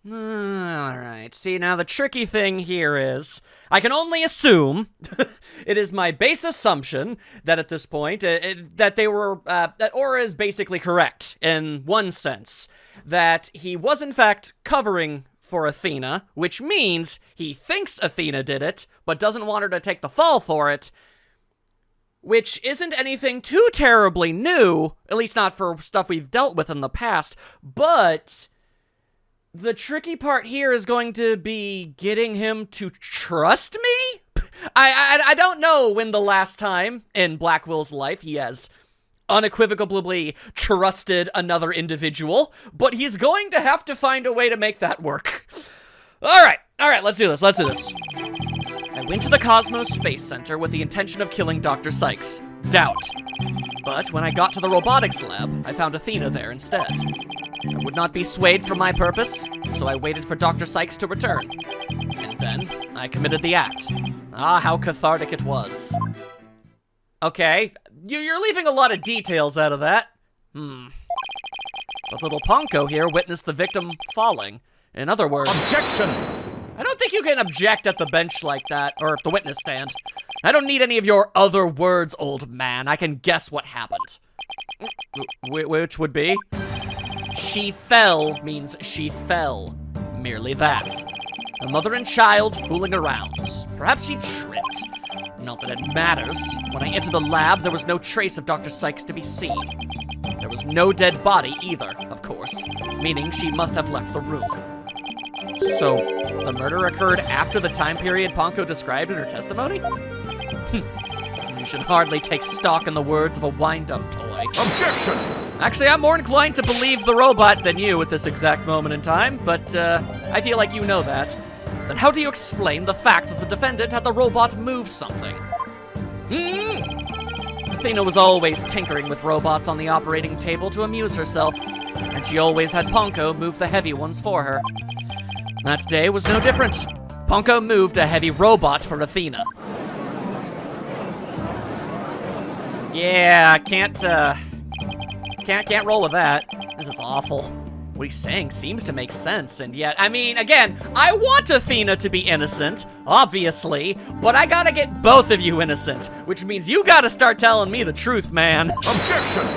Alright, see, now the tricky thing here is, I can only assume, it is my base assumption, that at this point, that Aura is basically correct, in one sense. That he was in fact covering for Athena, which means he thinks Athena did it, but doesn't want her to take the fall for it, which isn't anything too terribly new, at least not for stuff we've dealt with in the past, but the tricky part here is going to be getting him to trust me? I don't know when the last time in Blackwell's life he has unequivocally trusted another individual, but he's going to have to find a way to make that work. Alright, let's do this. I went to the Cosmos Space Center with the intention of killing Dr. Sykes. Doubt. But when I got to the robotics lab, I found Athena there instead. I would not be swayed from my purpose, so I waited for Dr. Sykes to return. And then, I committed the act. Ah, how cathartic it was. Okay, you're leaving a lot of details out of that. But little Ponko here witnessed the victim falling. In other words... Objection! I don't think you can object at the bench like that, or at the witness stand. I don't need any of your other words, old man. I can guess what happened. Which would be? She fell means she fell. Merely that. A mother and child fooling around. Perhaps she tripped. Not that it matters. When I entered the lab, there was no trace of Dr. Sykes to be seen. There was no dead body either, of course, meaning she must have left the room. So, the murder occurred after the time period Ponko described in her testimony? You should hardly take stock in the words of a wind-up toy. Objection! Actually, I'm more inclined to believe the robot than you at this exact moment in time, but I feel like you know that. Then how do you explain the fact that the defendant had the robot move something? Athena was always tinkering with robots on the operating table to amuse herself, and she always had Ponko move the heavy ones for her. That day was no different. Ponko moved a heavy robot for Athena. Yeah, can't roll with that. This is awful. What he's saying seems to make sense, and yet, I mean, again, I want Athena to be innocent, obviously, but I gotta get both of you innocent, which means you gotta start telling me the truth, man. Objection!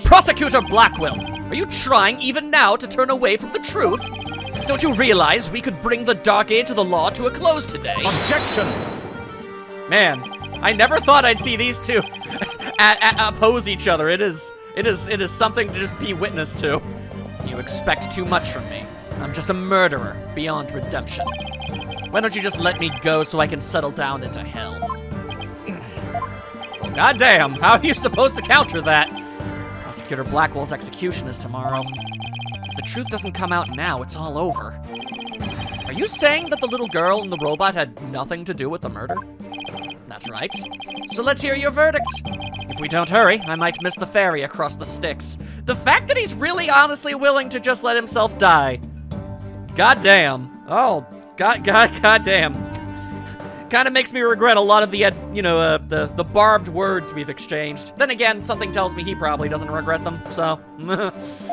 Prosecutor Blackwell, are you trying even now to turn away from the truth? Don't you realize we could bring the Dark Age of the law to a close today? Objection! Man, I never thought I'd see these two oppose each other. It is something to just be witness to. You expect too much from me. I'm just a murderer beyond redemption. Why don't you just let me go so I can settle down into hell? Well, goddamn, how are you supposed to counter that? Prosecutor Blackwell's execution is tomorrow. If the truth doesn't come out now, it's all over. Are you saying that the little girl and the robot had nothing to do with the murder? That's right. So let's hear your verdict. If we don't hurry, I might miss the ferry across the Styx. The fact that he's really honestly willing to just let himself die. Goddamn. Oh, goddamn. Kind of makes me regret a lot of the, the barbed words we've exchanged. Then again, something tells me he probably doesn't regret them, so.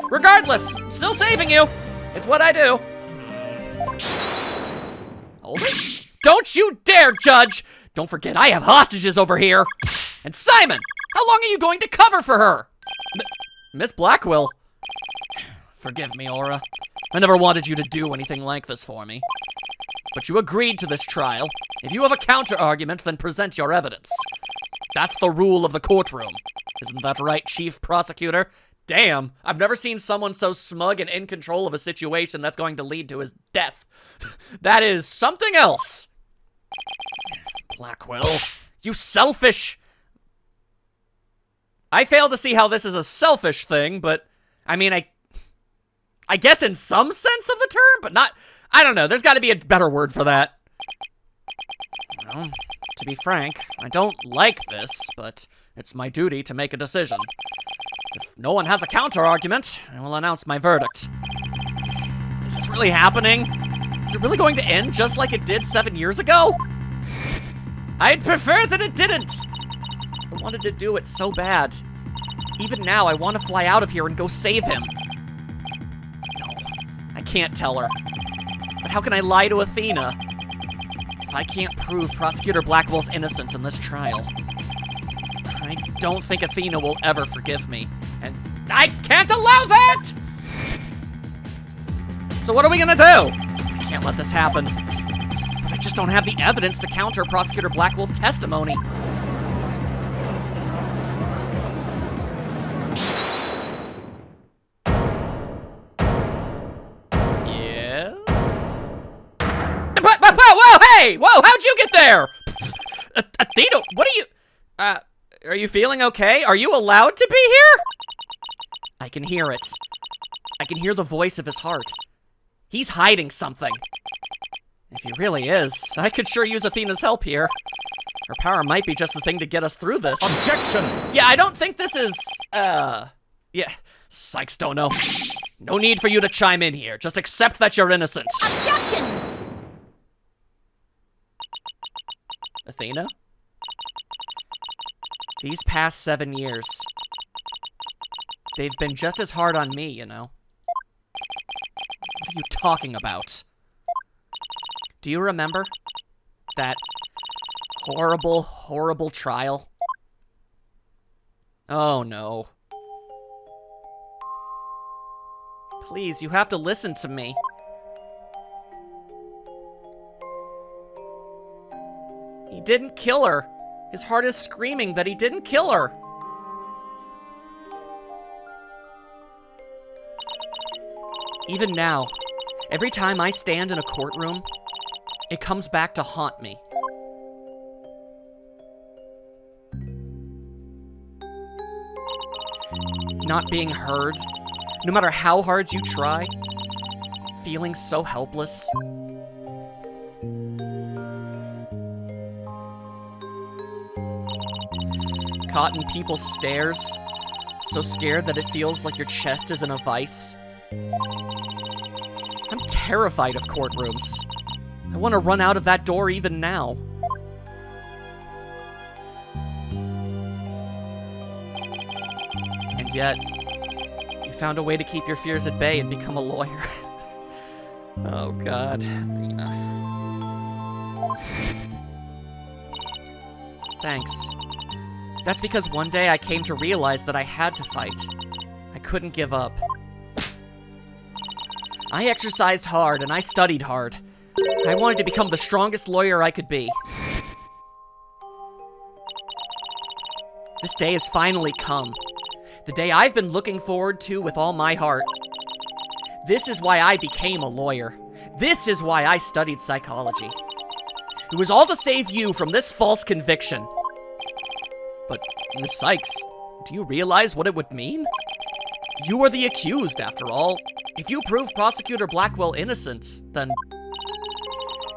Regardless, still saving you. It's what I do. Hold it. Don't you dare, Judge! Don't forget, I have hostages over here. And Simon, how long are you going to cover for her? Miss Blackwell. Forgive me, Aura. I never wanted you to do anything like this for me. But you agreed to this trial. If you have a counter-argument, then present your evidence. That's the rule of the courtroom. Isn't that right, Chief Prosecutor? Damn, I've never seen someone so smug and in control of a situation that's going to lead to his death. That is something else. Blackwell, you selfish... I fail to see how this is a selfish thing, but, I mean, I guess in some sense of the term, but not... I don't know, there's gotta be a better word for that. Well, to be frank, I don't like this, but it's my duty to make a decision. If no one has a counter-argument, I will announce my verdict. Is this really happening? Is it really going to end just like it did 7 years ago? I'd prefer that it didn't. I wanted to do it so bad. Even now, I want to fly out of here and go save him. No, I can't tell her. But how can I lie to Athena if I can't prove Prosecutor Blackwell's innocence in this trial? I don't think Athena will ever forgive me, and I can't allow that! So what are we gonna do? I can't let this happen. But I just don't have the evidence to counter Prosecutor Blackwell's testimony. Yes? Whoa, hey! Whoa, how'd you get there? Athena, what are you... Are you feeling okay? Are you allowed to be here? I can hear it. I can hear the voice of his heart. He's hiding something. If he really is, I could sure use Athena's help here. Her power might be just the thing to get us through this. Objection! Yeah, I don't think this is, yeah, Sykes don't know. No need for you to chime in here. Just accept that you're innocent. Objection! Athena? These past 7 years, they've been just as hard on me, you know. What are you talking about? Do you remember that horrible, horrible trial? Oh no. Please, you have to listen to me. He didn't kill her. His heart is screaming that he didn't kill her. Even now, every time I stand in a courtroom, it comes back to haunt me. Not being heard, no matter how hard you try, feeling so helpless. Caught in people's stares, so scared that it feels like your chest is in a vice. I'm terrified of courtrooms. I want to run out of that door even now. And yet, you found a way to keep your fears at bay and become a lawyer. Oh God, Athena. Thanks. That's because one day I came to realize that I had to fight. I couldn't give up. I exercised hard and I studied hard. I wanted to become the strongest lawyer I could be. This day has finally come. The day I've been looking forward to with all my heart. This is why I became a lawyer. This is why I studied psychology. It was all to save you from this false conviction. But, Miss Sykes, do you realize what it would mean? You are the accused, after all. If you prove Prosecutor Blackwell innocent, then...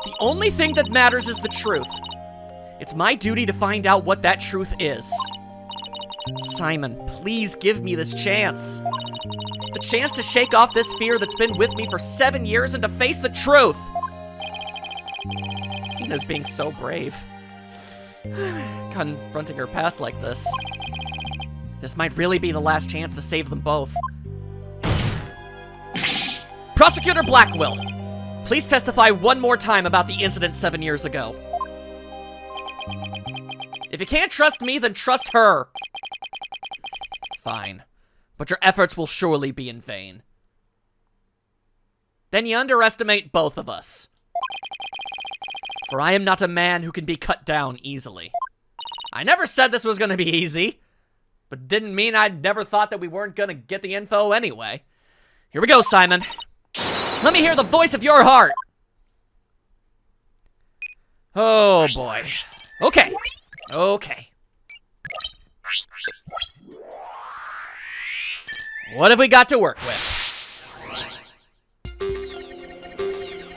the only thing that matters is the truth. It's my duty to find out what that truth is. Simon, please give me this chance. The chance to shake off this fear that's been with me for 7 years and to face the truth. Athena's being so brave. Confronting her past like this. This might really be the last chance to save them both. Prosecutor Blackwell, please testify one more time about the incident 7 years ago. If you can't trust me, then trust her. Fine, but your efforts will surely be in vain. Then you underestimate both of us. For I am not a man who can be cut down easily. I never said this was gonna be easy, but didn't mean I never thought that we weren't gonna get the info anyway. Here we go, Simon. Let me hear the voice of your heart. Oh boy. Okay. Okay. What have we got to work with?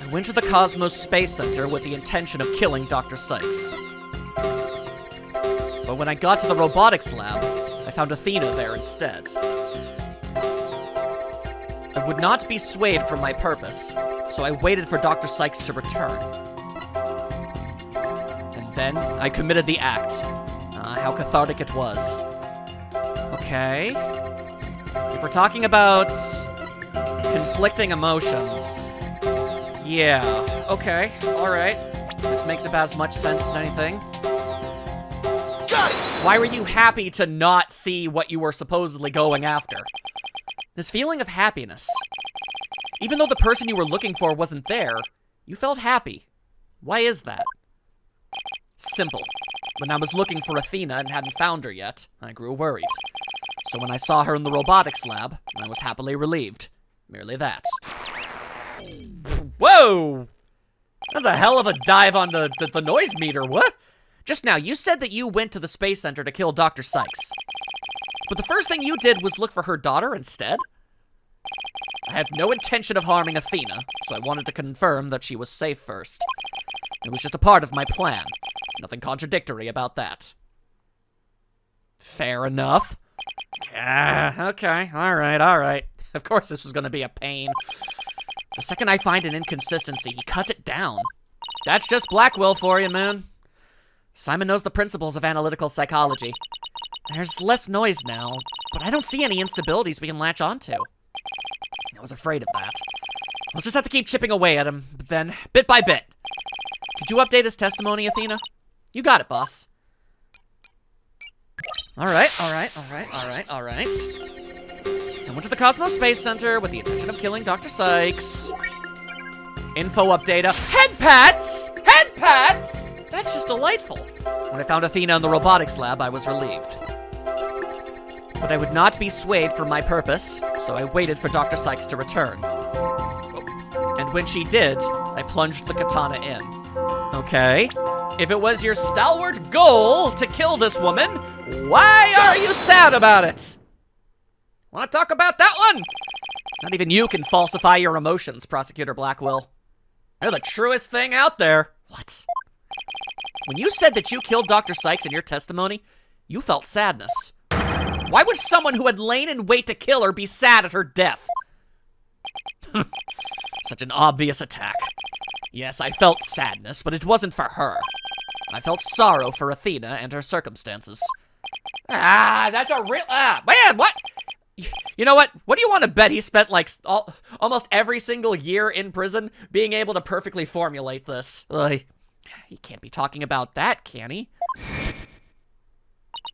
I went to the Cosmos Space Center with the intention of killing Dr. Sykes. But when I got to the robotics lab, I found Athena there instead. I would not be swayed from my purpose, so I waited for Dr. Sykes to return. And then I committed the act. How cathartic it was. Okay. If we're talking about Conflicting emotions. Yeah, okay, alright. This makes about as much sense as anything. Got it! Why were you happy to not see what you were supposedly going after? This feeling of happiness. Even though the person you were looking for wasn't there, you felt happy. Why is that? Simple. When I was looking for Athena and hadn't found her yet, I grew worried. So when I saw her in the robotics lab, I was happily relieved. Merely that. Whoa! That's a hell of a dive on the noise meter, what? Just now, you said that you went to the Space Center to kill Dr. Sykes. But the first thing you did was look for her daughter instead? I had no intention of harming Athena, so I wanted to confirm that she was safe first. It was just a part of my plan. Nothing contradictory about that. Fair enough. Okay, alright. Of course this was gonna be a pain. The second I find an inconsistency, he cuts it down. That's just Blackwell for you, man. Simon knows the principles of analytical psychology. There's less noise now, but I don't see any instabilities we can latch onto. I was afraid of that. We'll just have to keep chipping away at him, but then, bit by bit. Could you update his testimony, Athena? You got it, boss. Alright. I went to the Cosmos Space Center with the intention of killing Dr. Sykes. Info updata. Head pats! Head pats! That's just delightful. When I found Athena in the robotics lab, I was relieved. But I would not be swayed from my purpose, so I waited for Dr. Sykes to return. And when she did, I plunged the katana in. Okay. If it was your stalwart goal to kill this woman, why are you sad about it? Want to talk about that one? Not even you can falsify your emotions, Prosecutor Blackwell. They're the truest thing out there. What? When you said that you killed Dr. Sykes in your testimony, you felt sadness. Why would someone who had lain in wait to kill her be sad at her death? Such an obvious attack. Yes, I felt sadness, but it wasn't for her. I felt sorrow for Athena and her circumstances. That's a real... man, what? You know what? What do you want to bet he spent, like, almost every single year in prison being able to perfectly formulate this? He can't be talking about that, can he?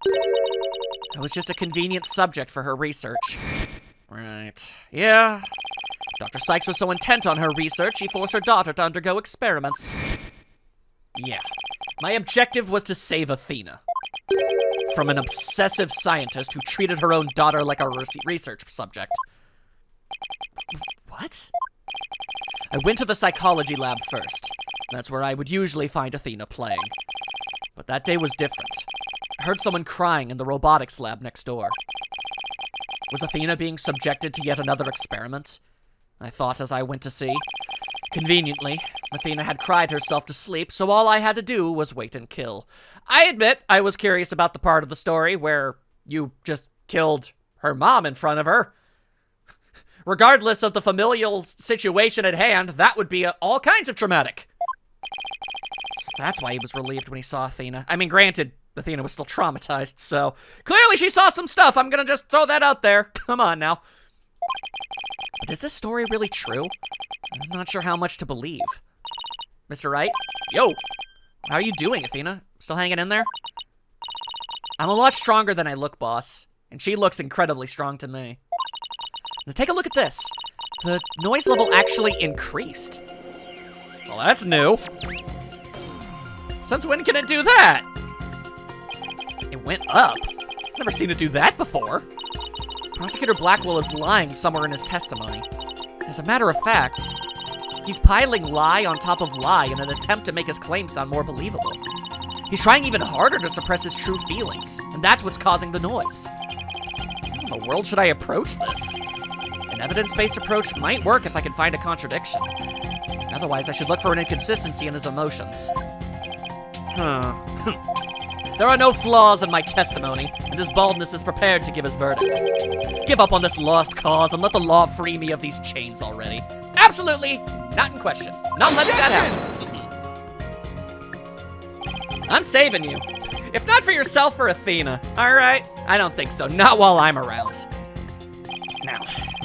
It was just a convenient subject for her research. Right. Yeah. Dr. Sykes was so intent on her research, he forced her daughter to undergo experiments. Yeah. My objective was to save Athena. From an obsessive scientist who treated her own daughter like a research subject. What? I went to the psychology lab first. That's where I would usually find Athena playing. But that day was different. I heard someone crying in the robotics lab next door. Was Athena being subjected to yet another experiment? I thought as I went to see. Conveniently, Athena had cried herself to sleep, so all I had to do was wait and kill. I admit I was curious about the part of the story where you just killed her mom in front of her. Regardless of the familial situation at hand, that would be all kinds of traumatic. So that's why he was relieved when he saw Athena. I mean, granted, Athena was still traumatized, so clearly she saw some stuff. I'm gonna just throw that out there. Come on now. But is this story really true? I'm not sure how much to believe. Mr. Wright? Yo! How are you doing, Athena? Still hanging in there? I'm a lot stronger than I look, boss. And she looks incredibly strong to me. Now take a look at this. The noise level actually increased. Well, that's new. Since when can it do that? It went up. I've never seen it do that before. Prosecutor Blackwell is lying somewhere in his testimony. As a matter of fact, he's piling lie on top of lie in an attempt to make his claim sound more believable. He's trying even harder to suppress his true feelings, and that's what's causing the noise. How in the world should I approach this? An evidence-based approach might work if I can find a contradiction. Otherwise, I should look for an inconsistency in his emotions. There are no flaws in my testimony, and his baldness is prepared to give his verdict. Give up on this lost cause and let the law free me of these chains already. Absolutely not in question. Not letting that happen. I'm saving you. If not for yourself, for Athena. All right? I don't think so. Not while I'm around. Now,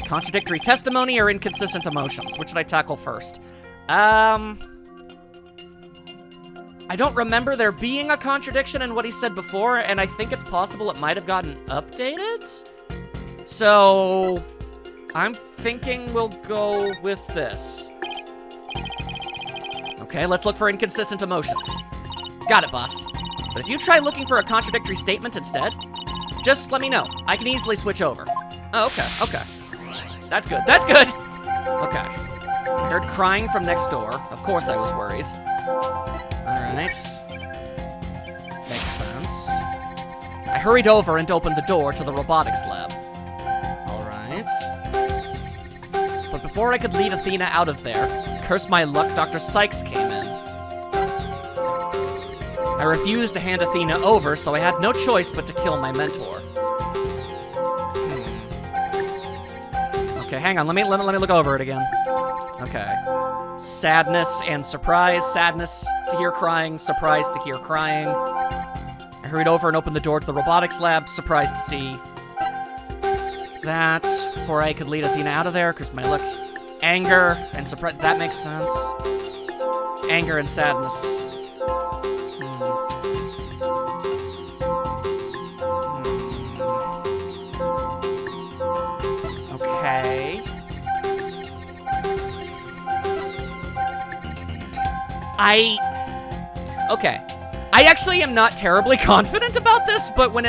Contradictory testimony or inconsistent emotions? Which should I tackle first? I don't remember there being a contradiction in what he said before, and I think it's possible it might have gotten updated. So, I'm thinking we'll go with this. Okay, let's look for inconsistent emotions. Got it, boss. But if you try looking for a contradictory statement instead, just let me know. I can easily switch over. Oh, okay. That's good. Okay. I heard crying from next door. Of course I was worried. Alright. Makes sense. I hurried over and opened the door to the robotics lab. Alright. But before I could lead Athena out of there, curse my luck, Dr. Sykes came in. I refused to hand Athena over, so I had no choice but to kill my mentor. Okay, hang on, let me look over it again. Okay. Sadness and surprise. Sadness to hear crying, surprise to hear crying. I hurried over and opened the door to the robotics lab, surprised to see that. Before I could lead Athena out of there, cursed my luck. Anger and surprise, that makes sense. Anger and sadness. Okay. Okay. I actually am not terribly confident about this, but when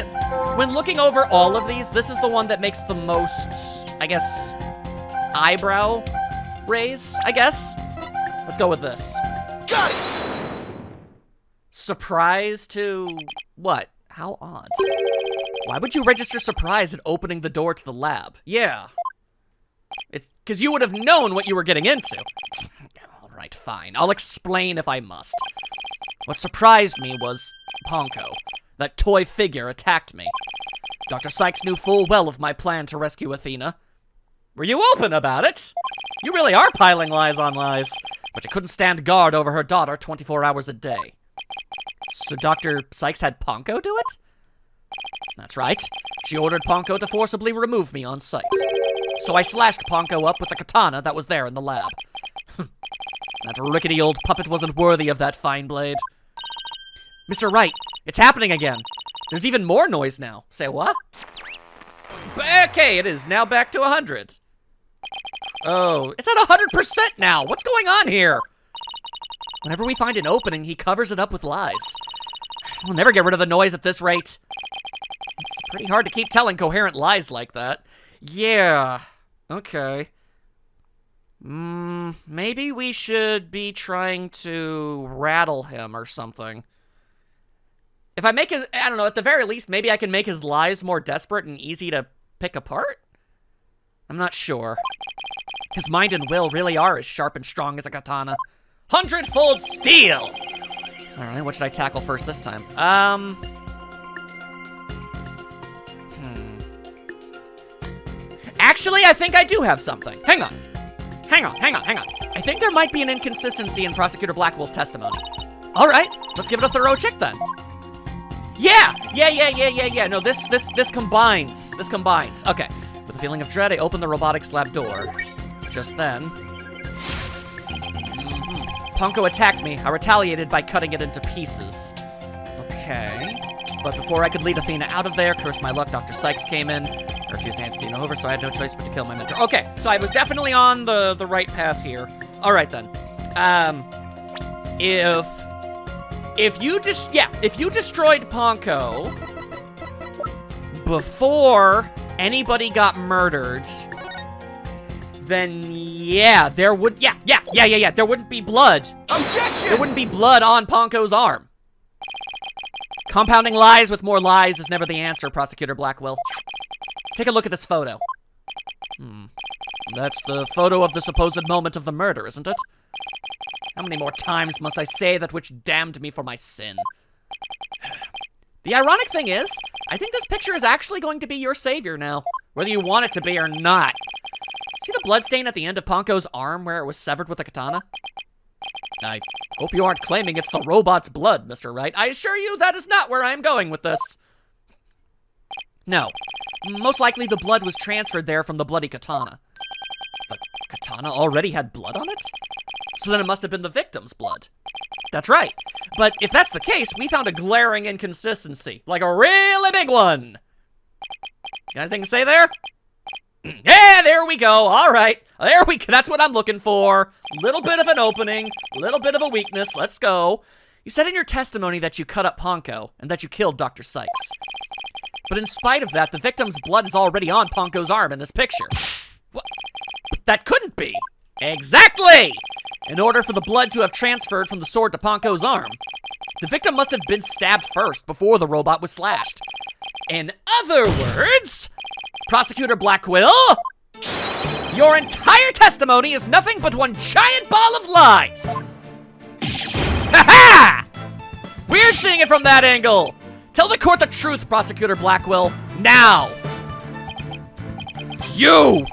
looking over all of these, this is the one that makes the most, I guess, eyebrow raise, I guess. Let's go with this. Got it! Surprise to what? How odd. Why would you register surprise at opening the door to the lab? Yeah. It's because you would have known what you were getting into. All right, fine. I'll explain if I must. What surprised me was Ponko. That toy figure attacked me. Dr. Sykes knew full well of my plan to rescue Athena. Were you open about it? You really are piling lies on lies. But you couldn't stand guard over her daughter 24 hours a day. So Dr. Sykes had Ponko do it? That's right. She ordered Ponko to forcibly remove me on sight. So I slashed Ponko up with the katana that was there in the lab. That rickety old puppet wasn't worthy of that fine blade. Mr. Wright, it's happening again. There's even more noise now. Say what? Okay, it is now back to 100. Oh, it's at 100% now. What's going on here? Whenever we find an opening, he covers it up with lies. We'll never get rid of the noise at this rate. It's pretty hard to keep telling coherent lies like that. Yeah, okay. Maybe we should be trying to rattle him or something. If I make his, I don't know, at the very least, maybe I can make his lies more desperate and easy to pick apart? I'm not sure. His mind and will really are as sharp and strong as a katana. 100-fold steel! Alright, what should I tackle first this time? Actually, I think I do have something. Hang on. I think there might be an inconsistency in Prosecutor Blackwell's testimony. Alright, let's give it a thorough check then. Yeah. No, this combines. Okay. With a feeling of dread, I opened the robotics lab door. Just then, Ponko attacked me. I retaliated by cutting it into pieces. Okay. But before I could lead Athena out of there, cursed my luck, Dr. Sykes came in. I refused to hand Athena over, so I had no choice but to kill my mentor. Okay, so I was definitely on the right path here. All right then. If you destroyed Ponko before anybody got murdered, then yeah, there would there wouldn't be blood. Objection! There wouldn't be blood on Ponko's arm. Compounding lies with more lies is never the answer, Prosecutor Blackwell. Take a look at this photo. That's the photo of the supposed moment of the murder, isn't it? How many more times must I say that which damned me for my sin? The ironic thing is, I think this picture is actually going to be your savior now, whether you want it to be or not. See the bloodstain at the end of Ponko's arm where it was severed with a katana? I hope you aren't claiming it's the robot's blood, Mr. Wright. I assure you that is not where I am going with this. No, Most likely the blood was transferred there from the bloody katana. The katana already had blood on it? So then it must have been the victim's blood. That's right. But if that's the case, we found a glaring inconsistency. Like a really big one. You guys anything to say there? Yeah, there we go. All right. There we go. That's what I'm looking for. Little bit of an opening. Little bit of a weakness. Let's go. You said in your testimony that you cut up Ponko and that you killed Dr. Sykes. But in spite of that, the victim's blood is already on Ponko's arm in this picture. What? That couldn't be. Exactly! In order for the blood to have transferred from the sword to Ponko's arm, the victim must have been stabbed first before the robot was slashed. In other words, Prosecutor Blackwell, your entire testimony is nothing but one giant ball of lies. Ha-ha! Weird seeing it from that angle. Tell the court the truth, Prosecutor Blackwell, now. You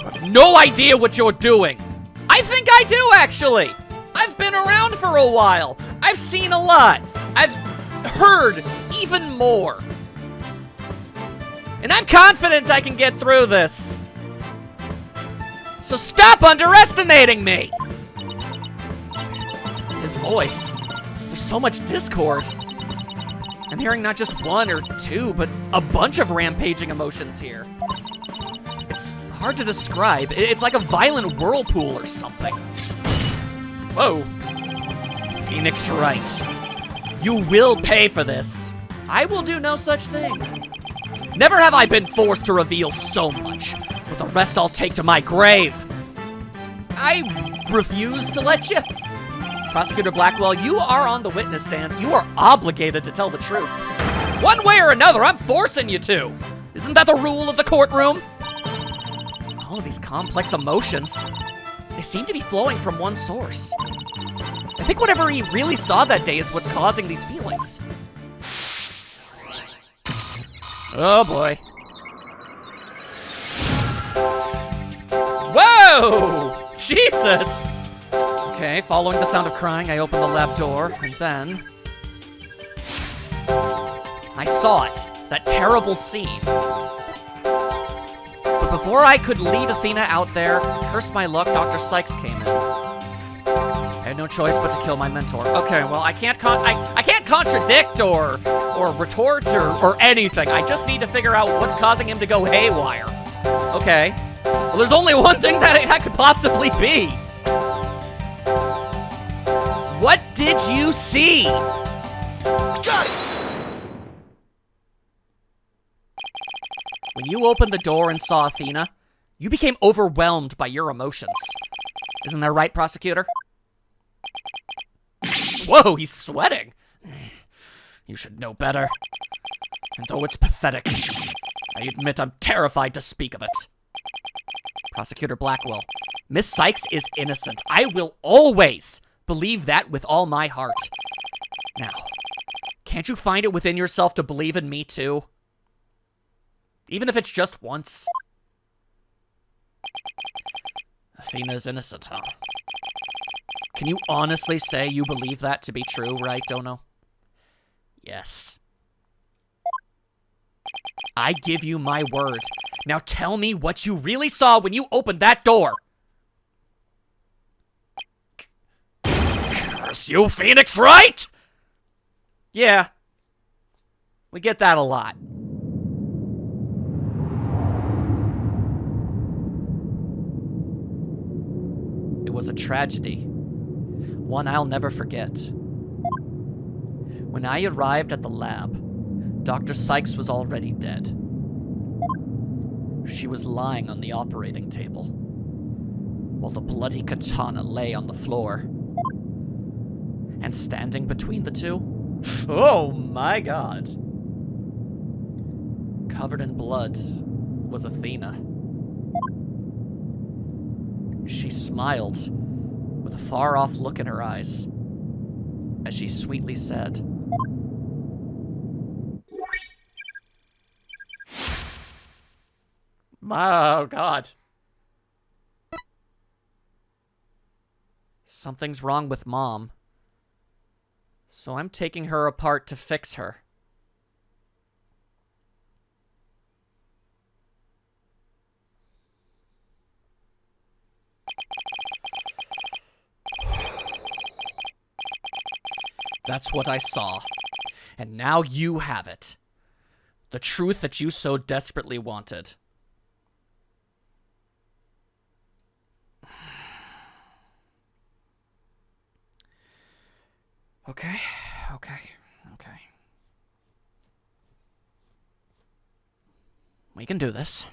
have no idea what you're doing. I think I do, actually. I've been around for a while. I've seen a lot. I've heard even more. And I'm confident I can get through this. So stop underestimating me. His voice. There's so much discord. I'm hearing not just one or two, but a bunch of rampaging emotions here. It's hard to describe. It's like a violent whirlpool or something. Whoa. Phoenix Wright. You will pay for this. I will do no such thing. Never have I been forced to reveal so much. With the rest I'll take to my grave. I refuse to let you. Prosecutor Blackwell, you are on the witness stand. You are obligated to tell the truth. One way or another, I'm forcing you to. Isn't that the rule of the courtroom? All of these complex emotions, they seem to be flowing from one source. I think whatever he really saw that day is what's causing these feelings. Oh boy. Whoa! Jesus! Okay, following the sound of crying, I opened the lab door, and then I saw it. That terrible scene. But before I could lead Athena out there, curse my luck, Dr. Sykes came in. I had no choice but to kill my mentor. Okay, well, I can't contradict or retort or anything. I just need to figure out what's causing him to go haywire. Okay. Well, there's only one thing that could possibly be. What did you see? Got it! When you opened the door and saw Athena, you became overwhelmed by your emotions. Isn't that right, prosecutor? Whoa, he's sweating. You should know better. And though it's pathetic, I admit I'm terrified to speak of it. Prosecutor Blackwell, Miss Sykes is innocent. I will always believe that with all my heart. Now, can't you find it within yourself to believe in me too? Even if it's just once. Athena's innocent, huh? Can you honestly say you believe that to be true, right, Dono? Yes. I give you my word. Now tell me what you really saw when you opened that door. Curse you, Phoenix Wright? Yeah. We get that a lot. It was a tragedy. One I'll never forget. When I arrived at the lab, Dr. Sykes was already dead. She was lying on the operating table, while the bloody katana lay on the floor. And standing between the two, oh my god, covered in blood was Athena. She smiled with a far-off look in her eyes as she sweetly said, "Oh, God. Something's wrong with Mom, so I'm taking her apart to fix her." That's what I saw. And now you have it. The truth that you so desperately wanted. Okay. We can do this.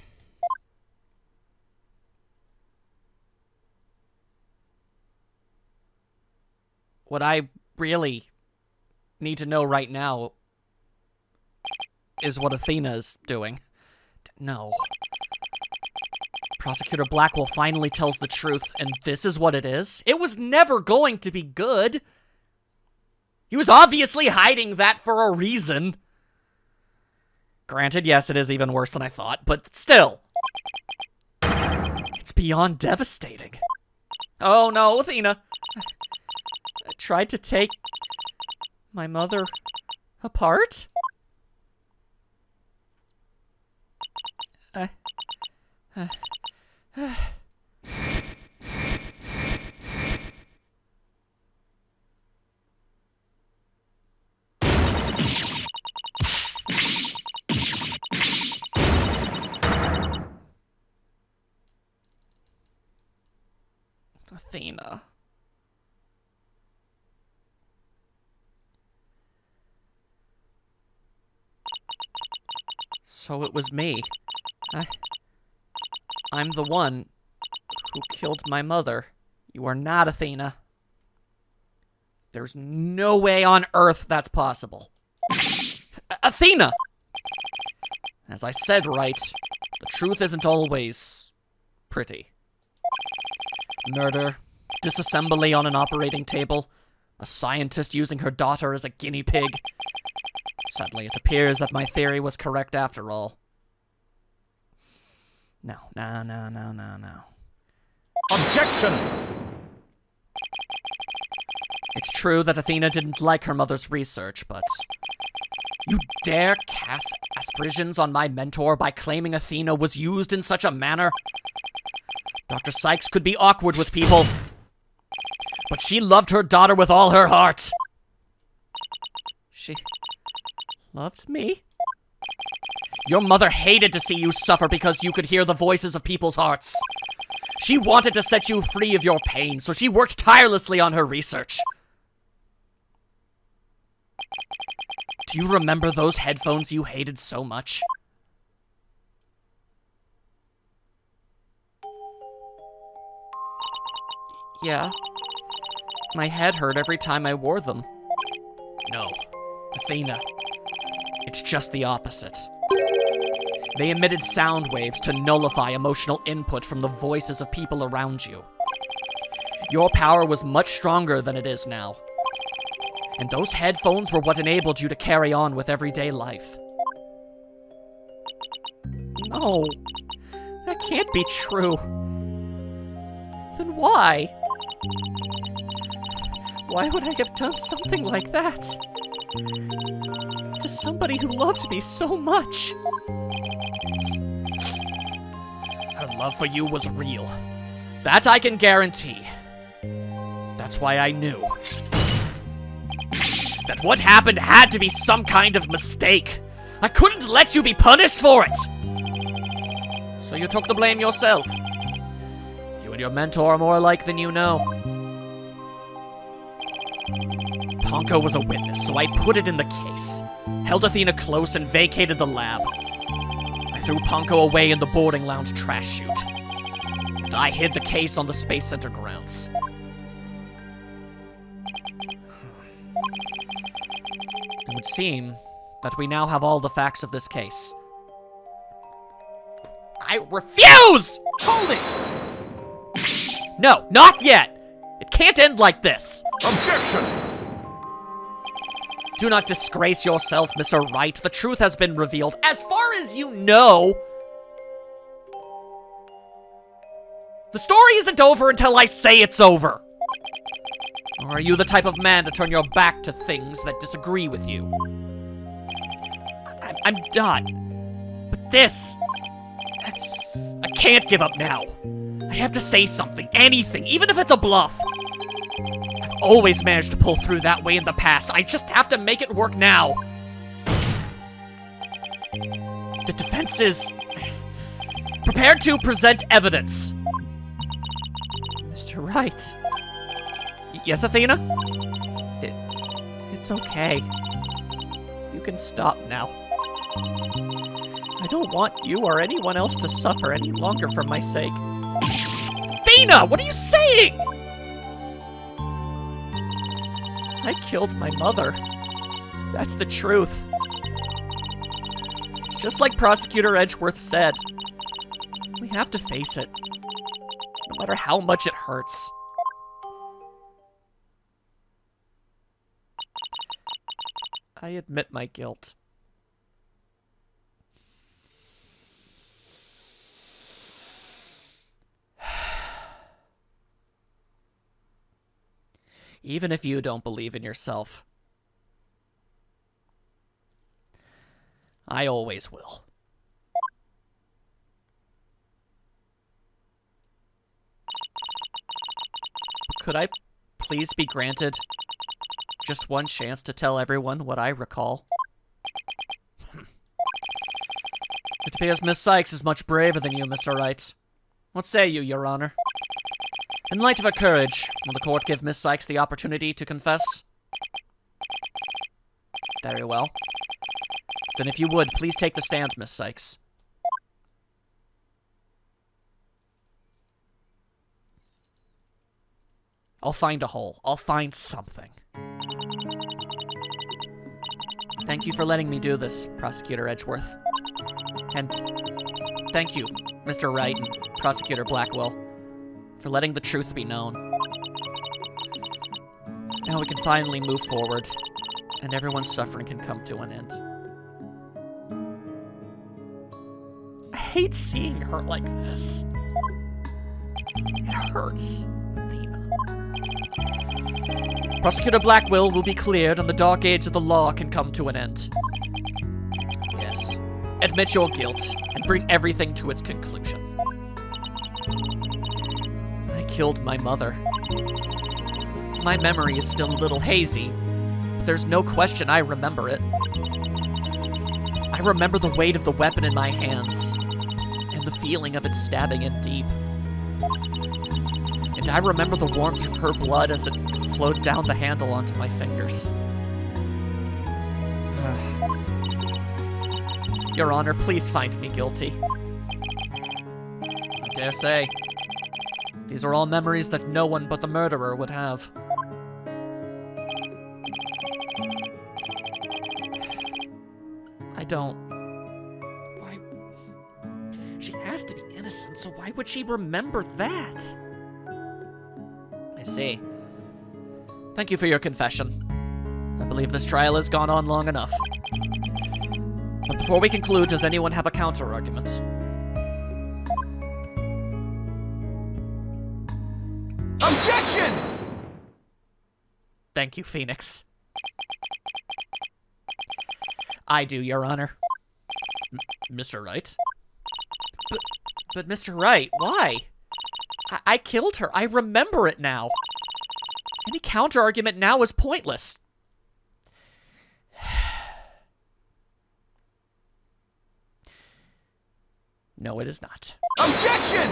What I really need to know right now is what Athena's doing. No. Prosecutor Blackwell finally tells the truth, and this is what it is? It was never going to be good. He was obviously hiding that for a reason. Granted, yes, it is even worse than I thought, but still. It's beyond devastating. Oh no, Athena. I tried to take my mother apart? Athena. So it was me. I'm the one who killed my mother. You are not Athena. There's no way on earth that's possible. Athena! As I said, right, the truth isn't always pretty. Murder, disassembly on an operating table, a scientist using her daughter as a guinea pig. Sadly, it appears that my theory was correct after all. No. Objection! It's true that Athena didn't like her mother's research, but you dare cast aspersions on my mentor by claiming Athena was used in such a manner? Dr. Sykes could be awkward with people, but she loved her daughter with all her heart. She loved me? Your mother hated to see you suffer because you could hear the voices of people's hearts. She wanted to set you free of your pain, so she worked tirelessly on her research. Do you remember those headphones you hated so much? Yeah. My head hurt every time I wore them. No, Athena. It's just the opposite. They emitted sound waves to nullify emotional input from the voices of people around you. Your power was much stronger than it is now. And those headphones were what enabled you to carry on with everyday life. No, that can't be true. Then why? Why would I have done something like that? To somebody who loved me so much. Her love for you was real. That I can guarantee. That's why I knew that what happened had to be some kind of mistake. I couldn't let you be punished for it. So you took the blame yourself. You and your mentor are more alike than you know. Ponko was a witness, so I put it in the case. Held Athena close and vacated the lab. I threw Ponko away in the boarding lounge trash chute. And I hid the case on the Space Center grounds. It would seem that we now have all the facts of this case. I refuse! Hold it! No, not yet! It can't end like this! Objection! Do not disgrace yourself, Mr. Wright. The truth has been revealed. As far as you know, the story isn't over until I say it's over. Or are you the type of man to turn your back to things that disagree with you? I'm not. But this... I can't give up now. I have to say something, anything, even if it's a bluff. I've always managed to pull through that way in the past. I just have to make it work now. The defense is prepared to present evidence. Mr. Wright. Yes, Athena? It's okay. You can stop now. I don't want you or anyone else to suffer any longer for my sake. Athena, what are you saying? I killed my mother. That's the truth. It's just like Prosecutor Edgeworth said. We have to face it, no matter how much it hurts. I admit my guilt. Even if you don't believe in yourself, I always will. Could I please be granted just one chance to tell everyone what I recall? It appears Miss Sykes is much braver than you, Mr. Wright. What say you, Your Honor? In light of her courage, will the court give Miss Sykes the opportunity to confess? Very well. Then if you would, please take the stand, Miss Sykes. I'll find a hole. I'll find something. Thank you for letting me do this, Prosecutor Edgeworth. And thank you, Mr. Wright and Prosecutor Blackwell, for letting the truth be known. Now we can finally move forward, and everyone's suffering can come to an end. I hate seeing her like this. It hurts. Prosecutor Blackwell will be cleared and the dark age of the law can come to an end. Yes, admit your guilt and bring everything to its conclusion. I killed my mother. My memory is still a little hazy, but there's no question I remember it. I remember the weight of the weapon in my hands and the feeling of it stabbing in deep. And I remember the warmth of her blood as it flowed down the handle onto my fingers. Your Honor, please find me guilty. I dare say. These are all memories that no one but the murderer would have. I don't... Why... She has to be innocent, so why would she remember that? I see. Thank you for your confession. I believe this trial has gone on long enough. But before we conclude, does anyone have a counter-argument? Objection! Thank you, Phoenix. I do, Your Honor. Mr. Wright? But Mr. Wright, why? I killed her. I remember it now. Any counter-argument now is pointless. No, it is not. Objection!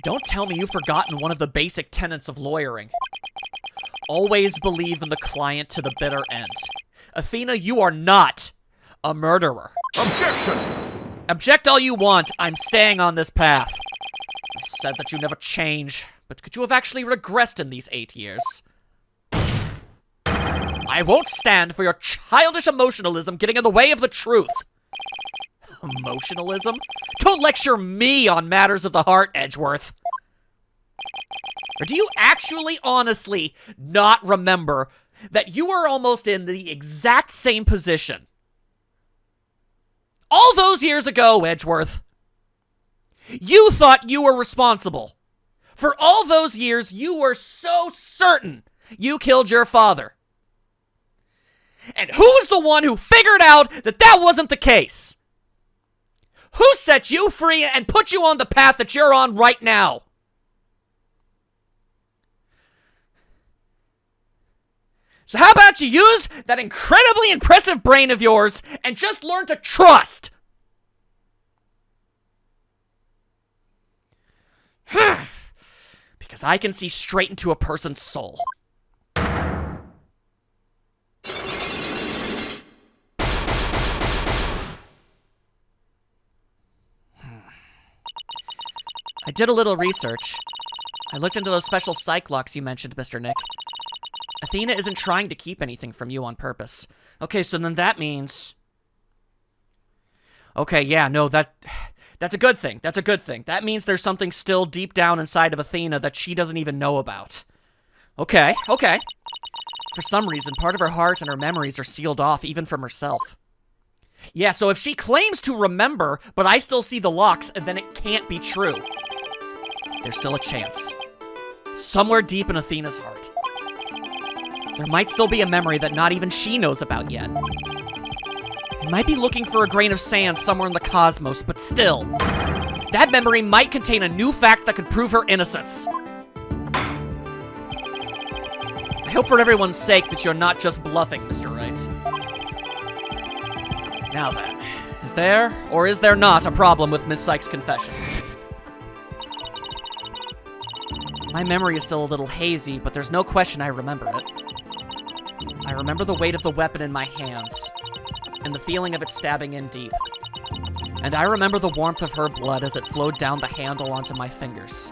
Don't tell me you've forgotten one of the basic tenets of lawyering. Always believe in the client to the bitter end. Athena, you are not a murderer. Objection! Object all you want. I'm staying on this path. I said that you never change, but could you have actually regressed in these 8 years? I won't stand for your childish emotionalism getting in the way of the truth. Emotionalism? Don't lecture me on matters of the heart, Edgeworth. Or do you actually, honestly, not remember that you were almost in the exact same position all those years ago, Edgeworth? You thought you were responsible. For all those years, you were so certain you killed your father. And who was the one who figured out that that wasn't the case? Who set you free and put you on the path that you're on right now? So how about you use that incredibly impressive brain of yours and just learn to trust? Because I can see straight into a person's soul. I did a little research. I looked into those special psych locks you mentioned, Mr. Nick. Athena isn't trying to keep anything from you on purpose. Okay, so then that means... Okay, yeah, no, that's a good thing. That's a good thing. That means there's something still deep down inside of Athena that she doesn't even know about. Okay, okay. For some reason, part of her heart and her memories are sealed off, even from herself. Yeah, so if she claims to remember, but I still see the locks, then it can't be true. There's still a chance. Somewhere deep in Athena's heart. There might still be a memory that not even she knows about yet. It might be looking for a grain of sand somewhere in the cosmos, but still. That memory might contain a new fact that could prove her innocence. I hope for everyone's sake that you're not just bluffing, Mr. Wright. Now then, is there, or is there not, a problem with Miss Sykes' confession? My memory is still a little hazy, but there's no question I remember it. I remember the weight of the weapon in my hands, and the feeling of it stabbing in deep. And I remember the warmth of her blood as it flowed down the handle onto my fingers.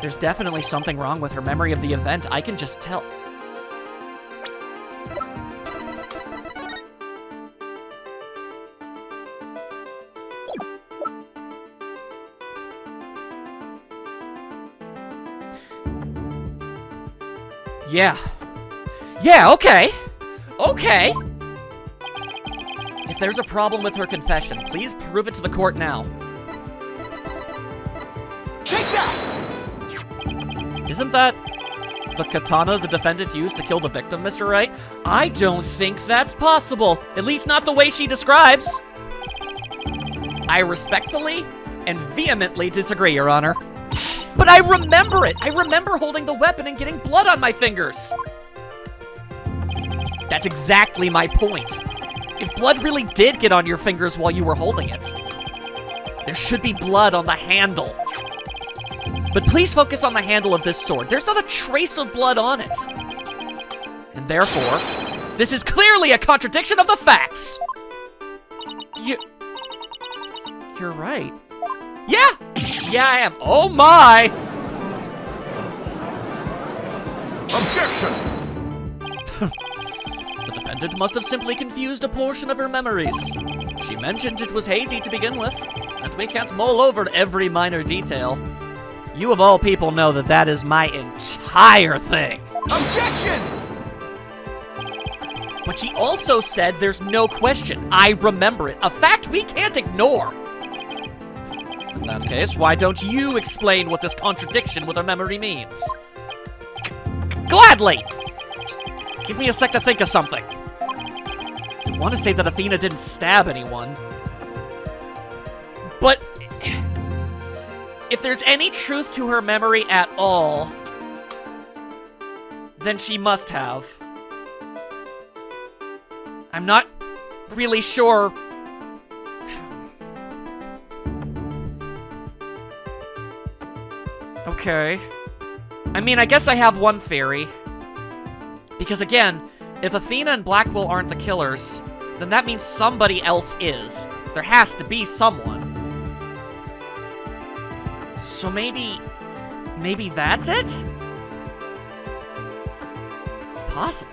There's definitely something wrong with her memory of the event, I can just tell. Yeah, okay. Okay. If there's a problem with her confession, please prove it to the court now. Take that! Isn't that the katana the defendant used to kill the victim, Mr. Wright? I don't think that's possible. At least not the way she describes. I respectfully and vehemently disagree, Your Honor. But I remember it! I remember holding the weapon and getting blood on my fingers! That's exactly my point. If blood really did get on your fingers while you were holding it, there should be blood on the handle. But please focus on the handle of this sword. There's not a trace of blood on it. And therefore, this is clearly a contradiction of the facts! You're right. Yeah! Yeah, I am. Oh my! Objection! The defendant must have simply confused a portion of her memories. She mentioned it was hazy to begin with, and we can't mull over every minor detail. You of all people know that that is my entire thing. Objection! But she also said there's no question. I remember it. A fact we can't ignore. In that case, why don't you explain what this contradiction with her memory means? Gladly! Just give me a sec to think of something. I want to say that Athena didn't stab anyone. But if there's any truth to her memory at all, then she must have. I'm not really sure. Okay. I mean, I guess I have one theory. Because again, if Athena and Blackwell aren't the killers, then that means somebody else is. There has to be someone. So maybe that's it? It's possible.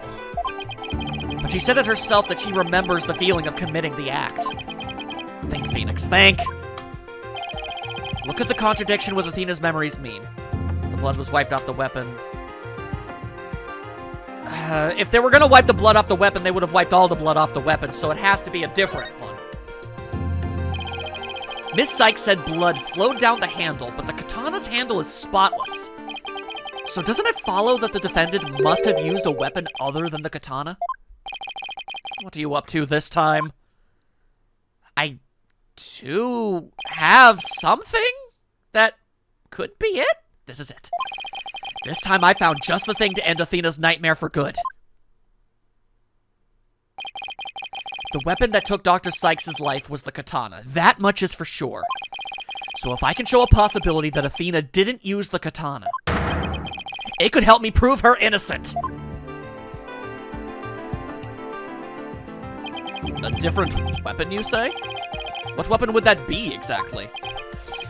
But she said it herself that she remembers the feeling of committing the act. Think, Phoenix, think. Look at the contradiction with Athena's memories mean. The blood was wiped off the weapon. If they were gonna wipe the blood off the weapon, they would have wiped all the blood off the weapon, so it has to be a different one. Miss Sykes said blood flowed down the handle, but the katana's handle is spotless. So doesn't it follow that the defendant must have used a weapon other than the katana? What are you up to this time? I do have something that could be it. This is it. This time I found just the thing to end Athena's nightmare for good. The weapon that took Dr. Sykes' life was the katana. That much is for sure. So if I can show a possibility that Athena didn't use the katana, it could help me prove her innocent. A different weapon, you say? What weapon would that be, exactly?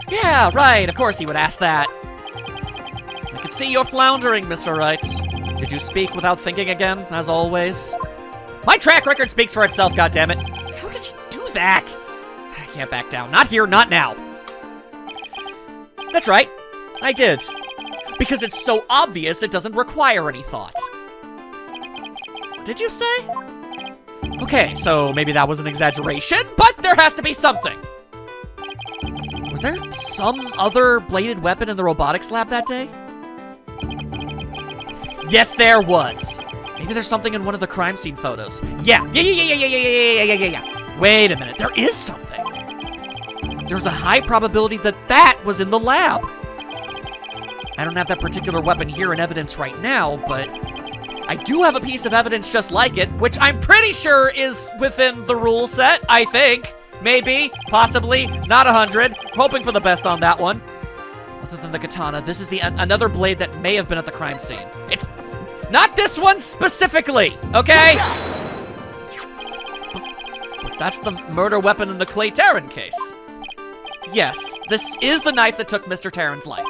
Yeah, right, of course he would ask that. I can see you're floundering, Mr. Wright. Did you speak without thinking again, as always? My track record speaks for itself, goddammit. How does he do that? I can't back down. Not here, not now. That's right, I did. Because it's so obvious it doesn't require any thought. Did you say? Okay, so maybe that was an exaggeration, but there has to be something. Was there some other bladed weapon in the robotics lab that day? Yes, there was. Maybe there's something in one of the crime scene photos. Yeah. Wait a minute, there is something. There's a high probability that that was in the lab. I don't have that particular weapon here in evidence right now, but I do have a piece of evidence just like it, which I'm pretty sure is within the rule set, I think. Maybe, possibly, not 100. Hoping for the best on that one. Other than the katana, this is another blade that may have been at the crime scene. It's not this one specifically, okay? But that's the murder weapon in the Clay Terran case. Yes, this is the knife that took Mr. Terran's life.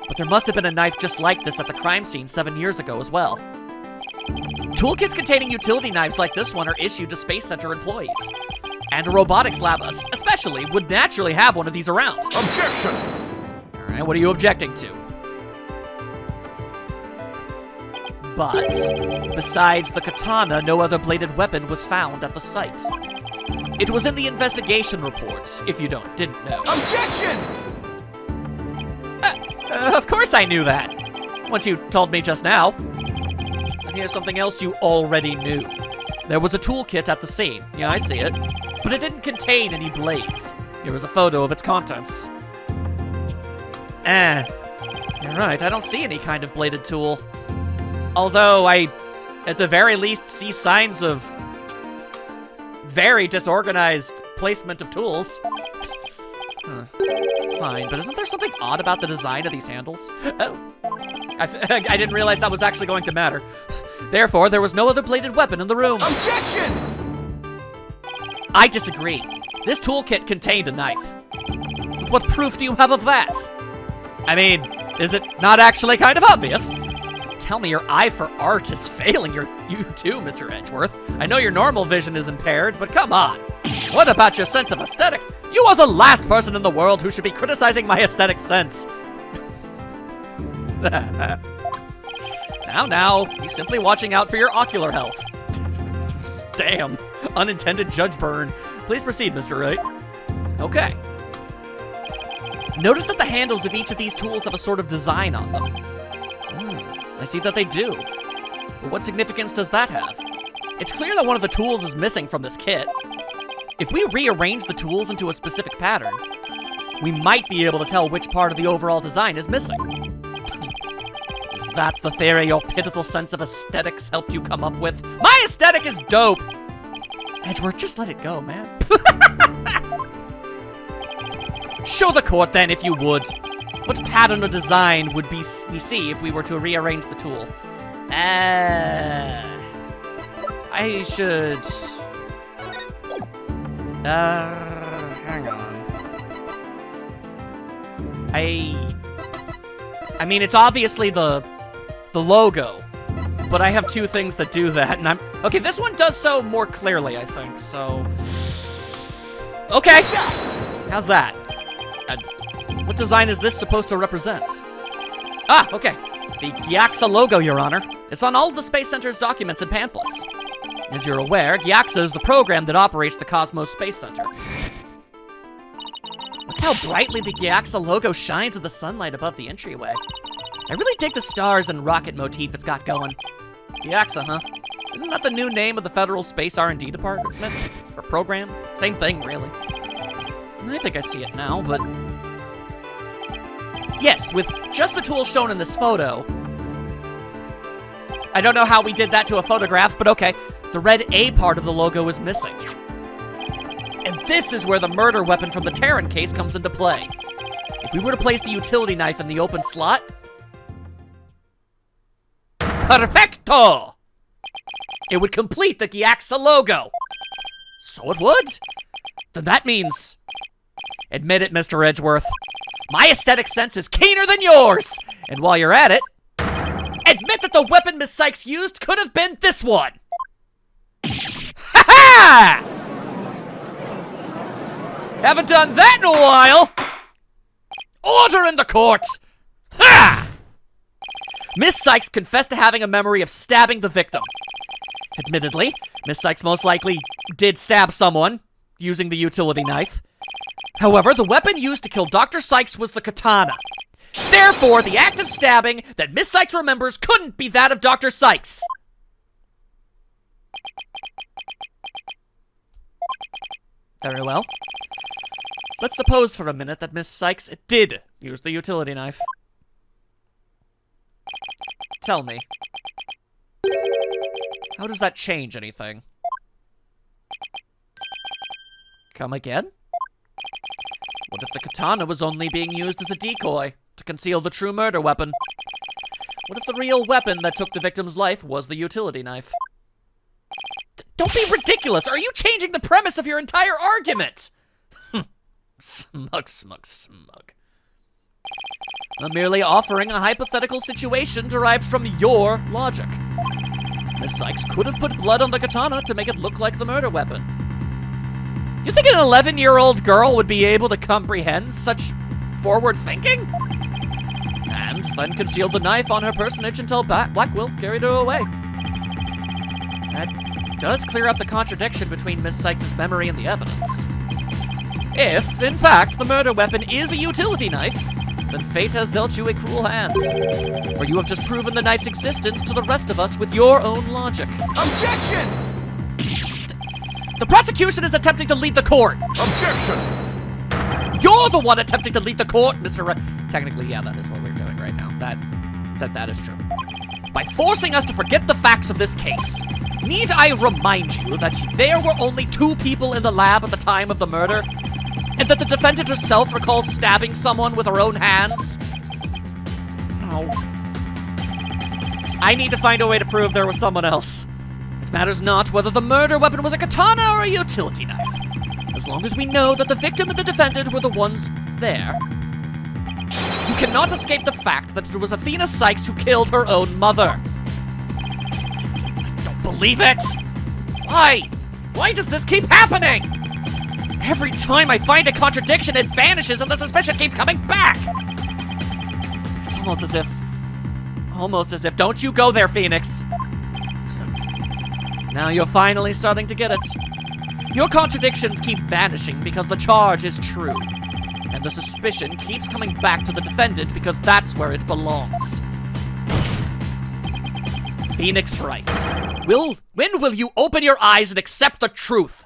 But there must have been a knife just like this at the crime scene 7 years ago as well. Toolkits containing utility knives like this one are issued to Space Center employees. And a robotics lab, especially, would naturally have one of these around. Objection! All right, what are you objecting to? But, besides the katana, no other bladed weapon was found at the site. It was in the investigation report, if you didn't know. Objection! Of course I knew that. Once you told me just now. And here's something else you already knew. There was a toolkit at the scene. Yeah, I see it. But it didn't contain any blades. Here was a photo of its contents. You're right, I don't see any kind of bladed tool. Although I, at the very least, see signs of very disorganized placement of tools. Fine, but isn't there something odd about the design of these handles? Oh, I didn't realize that was actually going to matter. Therefore, there was no other bladed weapon in the room. Objection! I disagree. This toolkit contained a knife. What proof do you have of that? I mean, is it not actually kind of obvious? Tell me your eye for art is failing you too, Mr. Edgeworth. I know your normal vision is impaired, but come on. What about your sense of aesthetic? You are the last person in the world who should be criticizing my aesthetic sense. Now, he's simply watching out for your ocular health. Damn, unintended judge burn. Please proceed, Mr. Wright. Okay. Notice that the handles of each of these tools have a sort of design on them. I see that they do. But what significance does that have? It's clear that one of the tools is missing from this kit. If we rearrange the tools into a specific pattern, we might be able to tell which part of the overall design is missing. Is that the theory your pitiful sense of aesthetics helped you come up with? My aesthetic is dope! Edgeworth, just let it go, man. Show the court then, if you would. What pattern or design would we see if we were to rearrange the tool? I should... hang on. I mean, it's obviously the logo, but I have two things that do that, and okay, this one does so more clearly, I think, so... Okay! How's that? What design is this supposed to represent? Ah, okay. The Gyaxa logo, Your Honor. It's on all of the Space Center's documents and pamphlets. As you're aware, Gyaxa is the program that operates the Cosmos Space Center. Look how brightly the Gyaxa logo shines in the sunlight above the entryway. I really dig the stars and rocket motif it's got going. Gyaxa, huh? Isn't that the new name of the Federal Space R&D Department? Or program? Same thing, really. I think I see it now, but... Yes, with just the tools shown in this photo. I don't know how we did that to a photograph, but okay. The red A part of the logo is missing. And this is where the murder weapon from the Terran case comes into play. If we were to place the utility knife in the open slot... Perfecto! It would complete the Gyaxa logo. So it would. Then that means... Admit it, Mr. Edgeworth. My aesthetic sense is keener than yours! And while you're at it, admit that the weapon Miss Sykes used could have been this one! Ha-ha! Haven't done that in a while! Order in the court! Ha! Miss Sykes confessed to having a memory of stabbing the victim. Admittedly, Miss Sykes most likely did stab someone using the utility knife. However, the weapon used to kill Dr. Sykes was the katana. Therefore, the act of stabbing that Miss Sykes remembers couldn't be that of Dr. Sykes. Very well. Let's suppose for a minute that Miss Sykes did use the utility knife. Tell me, how does that change anything? Come again? What if the katana was only being used as a decoy to conceal the true murder weapon? What if the real weapon that took the victim's life was the utility knife? Don't be ridiculous! Are you changing the premise of your entire argument? Smug, smug, smug. I'm merely offering a hypothetical situation derived from your logic. Miss Sykes could have put blood on the katana to make it look like the murder weapon. You think an 11-year-old girl would be able to comprehend such forward thinking? And then concealed the knife on her personage until Blackwell carried her away. That does clear up the contradiction between Miss Sykes' memory and the evidence. If, in fact, the murder weapon is a utility knife, then fate has dealt you a cruel hand. For you have just proven the knife's existence to the rest of us with your own logic. Objection! The prosecution is attempting to lead the court. Objection! You're the one attempting to lead the court, Mr. Technically, yeah, that is what we're doing right now. That is true. By forcing us to forget the facts of this case, need I remind you that there were only 2 people in the lab at the time of the murder? And that the defendant herself recalls stabbing someone with her own hands? No. I need to find a way to prove there was someone else. It matters not whether the murder weapon was a katana or a utility knife. As long as we know that the victim and the defendant were the ones there. You cannot escape the fact that it was Athena Sykes who killed her own mother. I don't believe it! Why? Why does this keep happening? Every time I find a contradiction, it vanishes and the suspicion keeps coming back! It's almost as if, don't you go there, Phoenix! Now you're finally starting to get it. Your contradictions keep vanishing because the charge is true. And the suspicion keeps coming back to the defendant because that's where it belongs. Phoenix writes, when will you open your eyes and accept the truth?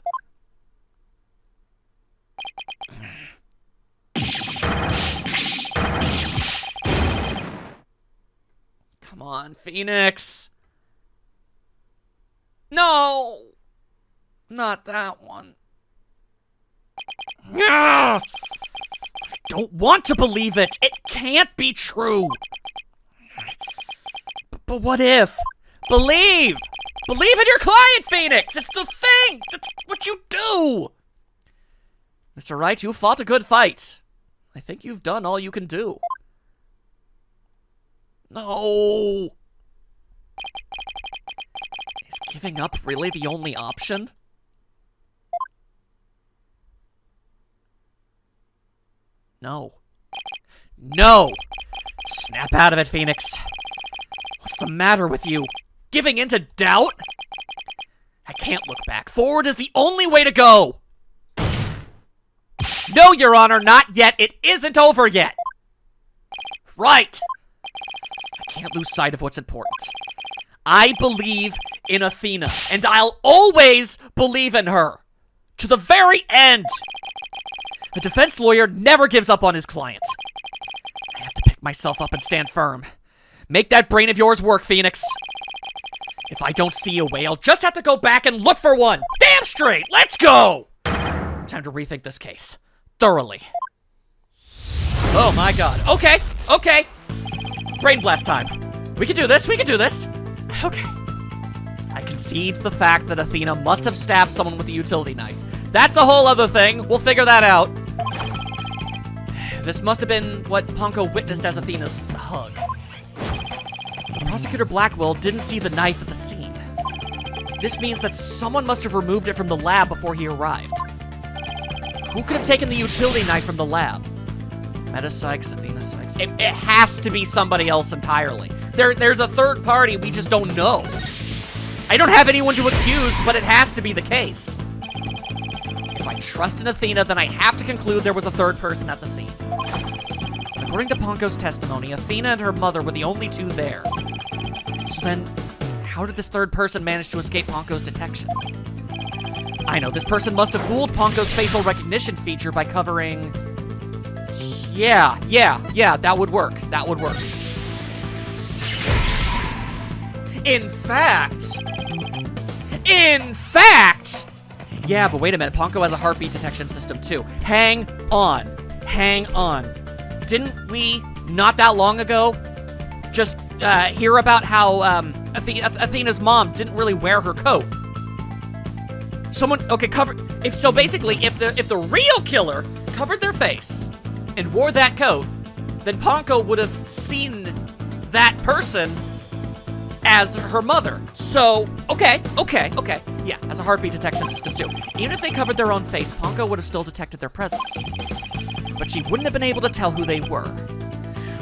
Come on, Phoenix. No! Not that one. I don't want to believe it. It can't be true. But what if? Believe! Believe in your client, Phoenix! It's the thing! That's what you do! Mr. Wright, you fought a good fight. I think you've done all you can do. No! Is giving up really the only option? No. No! Snap out of it, Phoenix. What's the matter with you? Giving in to doubt? I can't look back. Forward is the only way to go! No, Your Honor, not yet. It isn't over yet. Right. I can't lose sight of what's important. I believe in Athena, and I'll always believe in her. To the very end. A defense lawyer never gives up on his client. I have to pick myself up and stand firm. Make that brain of yours work, Phoenix. If I don't see a way, I'll just have to go back and look for one. Damn straight! Let's go! Time to rethink this case. Thoroughly. Oh my god. Okay, okay. Brain blast time. We can do this, we can do this. Okay. I concede the fact that Athena must have stabbed someone with a utility knife. That's a whole other thing. We'll figure that out. This must have been what Ponko witnessed as Athena's hug. Prosecutor Blackwell didn't see the knife at the scene. This means that someone must have removed it from the lab before he arrived. Who could have taken the utility knife from the lab? Metapsychs, Athena Psychs. It has to be somebody else entirely. There's a third party we just don't know. I don't have anyone to accuse, but it has to be the case. If I trust in Athena, then I have to conclude there was a third person at the scene. According to Ponko's testimony, Athena and her mother were the only two there. So then, how did this third person manage to escape Ponko's detection? I know, this person must have fooled Ponko's facial recognition feature by covering... Yeah, that would work. That would work. In fact... Yeah, but wait a minute, Ponko has a heartbeat detection system too. Hang on. Didn't we, not that long ago, just hear about how Athena's mom didn't really wear her coat? Someone, okay, so basically, if the real killer covered their face and wore that coat, then Ponko would have seen that person as her mother. So, okay. Yeah, has a heartbeat detection system too. Even if they covered their own face, Ponko would have still detected their presence. But she wouldn't have been able to tell who they were.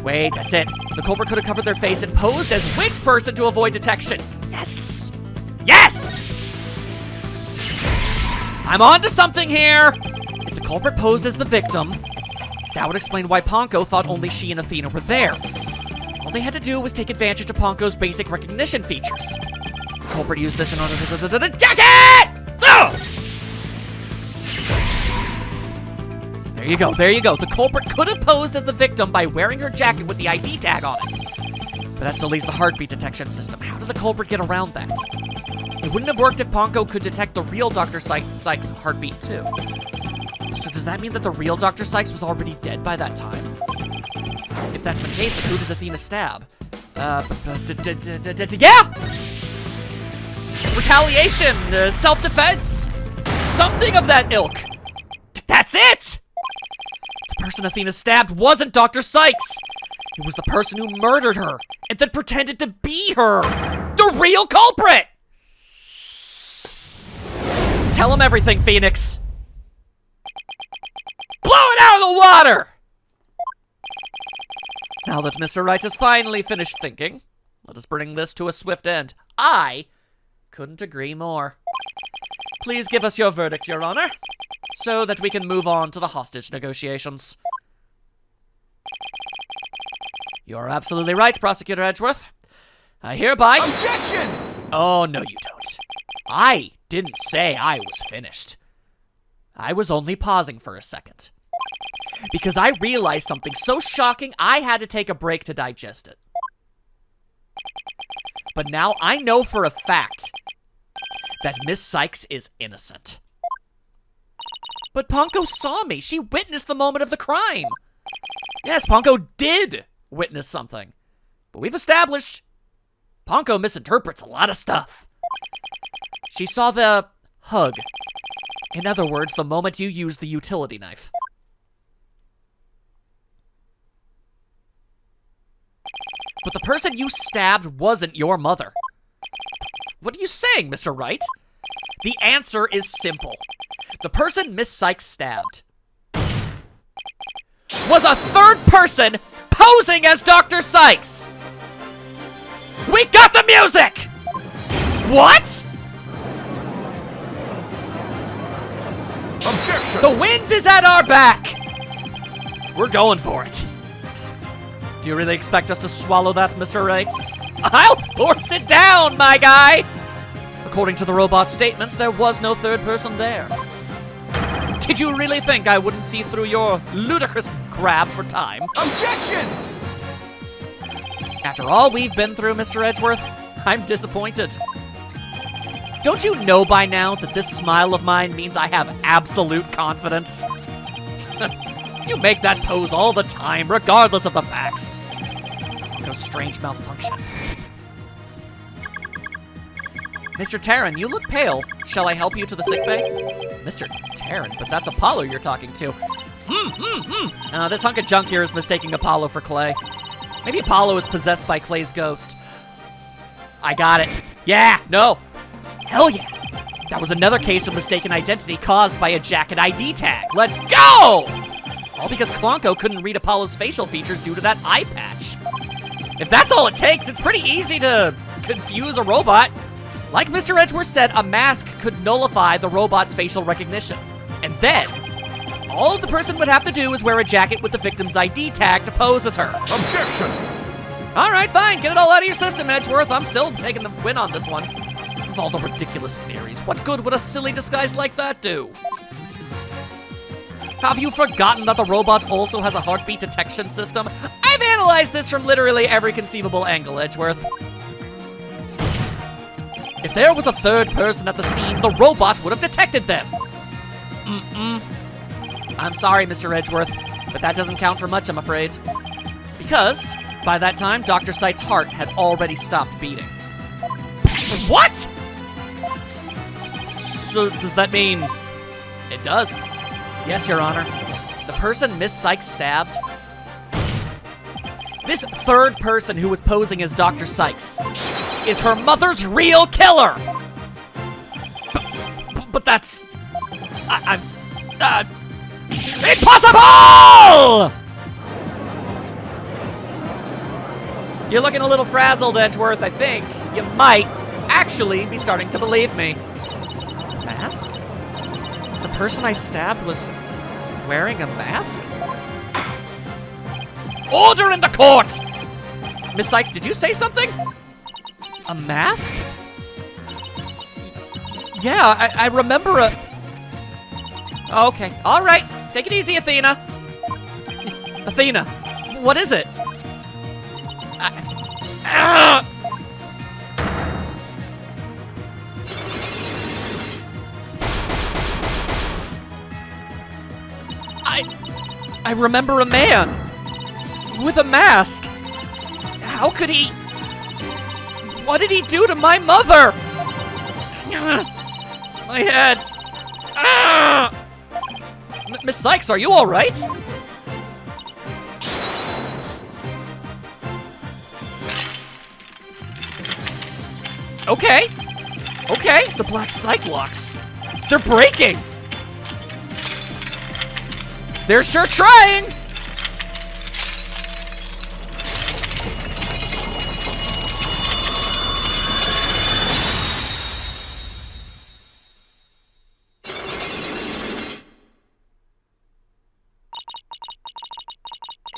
Wait, that's it. The culprit could have covered their face and posed as which person to avoid detection. Yes! I'm on to something here! If the culprit posed as the victim, that would explain why Ponko thought only she and Athena were there. All they had to do was take advantage of Ponko's basic recognition features. The culprit used this in order to jacket! Oh! There you go. The culprit could have posed as the victim by wearing her jacket with the ID tag on it. But that still leaves the heartbeat detection system. How did the culprit get around that? It wouldn't have worked if Ponko could detect the real Dr. Sykes' heartbeat too. So does that mean that the real Dr. Sykes was already dead by that time? If that's the case, then who did Athena stab? Yeah! Retaliation, self-defense, something of that ilk. That's it! The person Athena stabbed wasn't Dr. Sykes. It was the person who murdered her and then pretended to be her. The real culprit! Tell him everything, Phoenix. Blow it out of the water! Now that Mr. Wright has finally finished thinking, let us bring this to a swift end. I couldn't agree more. Please give us your verdict, Your Honor, so that we can move on to the hostage negotiations. You're absolutely right, Prosecutor Edgeworth. I hereby... Objection! Oh, no you don't. I didn't say I was finished. I was only pausing for a second. Because I realized something so shocking, I had to take a break to digest it. But now I know for a fact that Miss Sykes is innocent. But Ponko saw me. She witnessed the moment of the crime. Yes, Ponko did witness something. But we've established Ponko misinterprets a lot of stuff. She saw the hug. In other words, the moment you used the utility knife. But the person you stabbed wasn't your mother. What are you saying, Mr. Wright? The answer is simple. The person Miss Sykes stabbed was a third person posing as Dr. Sykes! We got the music! What? Objection! The wind is at our back! We're going for it. Do you really expect us to swallow that, Mr. Wright? I'll force it down, my guy! According to the robot's statements, there was no third person there. Did you really think I wouldn't see through your ludicrous grab for time? Objection! After all we've been through, Mr. Edgeworth, I'm disappointed. Don't you know by now that this smile of mine means I have absolute confidence? You make that pose all the time, regardless of the facts. No strange malfunction. Mr. Terran, you look pale. Shall I help you to the sickbay? Mr. Terran, but that's Apollo you're talking to. This hunk of junk here is mistaking Apollo for Clay. Maybe Apollo is possessed by Clay's ghost. I got it. Yeah, no. Hell yeah. That was another case of mistaken identity caused by a jacket ID tag. Let's go! All because Klonko couldn't read Apollo's facial features due to that eye patch. If that's all it takes, it's pretty easy to confuse a robot. Like Mr. Edgeworth said, a mask could nullify the robot's facial recognition. And then, all the person would have to do is wear a jacket with the victim's ID tag to pose as her. Objection! All right, fine. Get it all out of your system, Edgeworth. I'm still taking the win on this one. Of all the ridiculous theories, what good would a silly disguise like that do? Have you forgotten that the robot also has a heartbeat detection system? I've analyzed this from literally every conceivable angle, Edgeworth. If there was a third person at the scene, the robot would have detected them. I'm sorry, Mr. Edgeworth, but that doesn't count for much, I'm afraid. Because, by that time, Dr. Sight's heart had already stopped beating. What? So, does that mean... It does. Yes, Your Honor. The person Miss Sykes stabbed... This third person who was posing as Dr. Sykes is her mother's real killer! But that's... Impossible! You're looking a little frazzled, Edgeworth, I think. You might actually be starting to believe me. Mask? The person I stabbed was wearing a mask? Order in the court! Miss Sykes, did you say something? A mask? Yeah, I remember a... Okay, all right. Take it easy, Athena. Athena, what is it? I remember a man with a mask. How could he? What did he do to my mother? My head. Miss Sykes, are you all right? Okay. Okay, the black Cyclops. They're breaking. They're sure trying.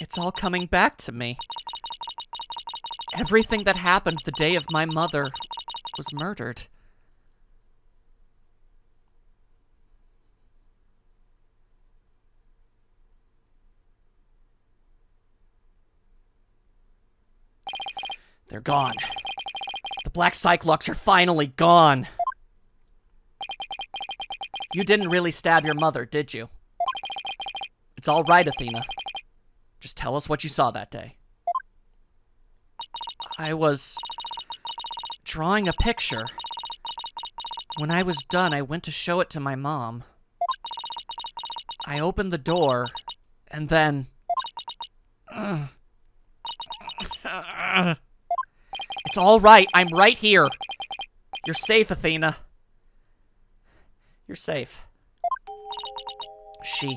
It's all coming back to me. Everything that happened the day of my mother was murdered. They're gone. The Black Cyclops are finally gone. You didn't really stab your mother, did you? It's all right, Athena. Just tell us what you saw that day. I was drawing a picture. When I was done, I went to show it to my mom. I opened the door, and then... It's all right. I'm right here. You're safe, Athena. You're safe. She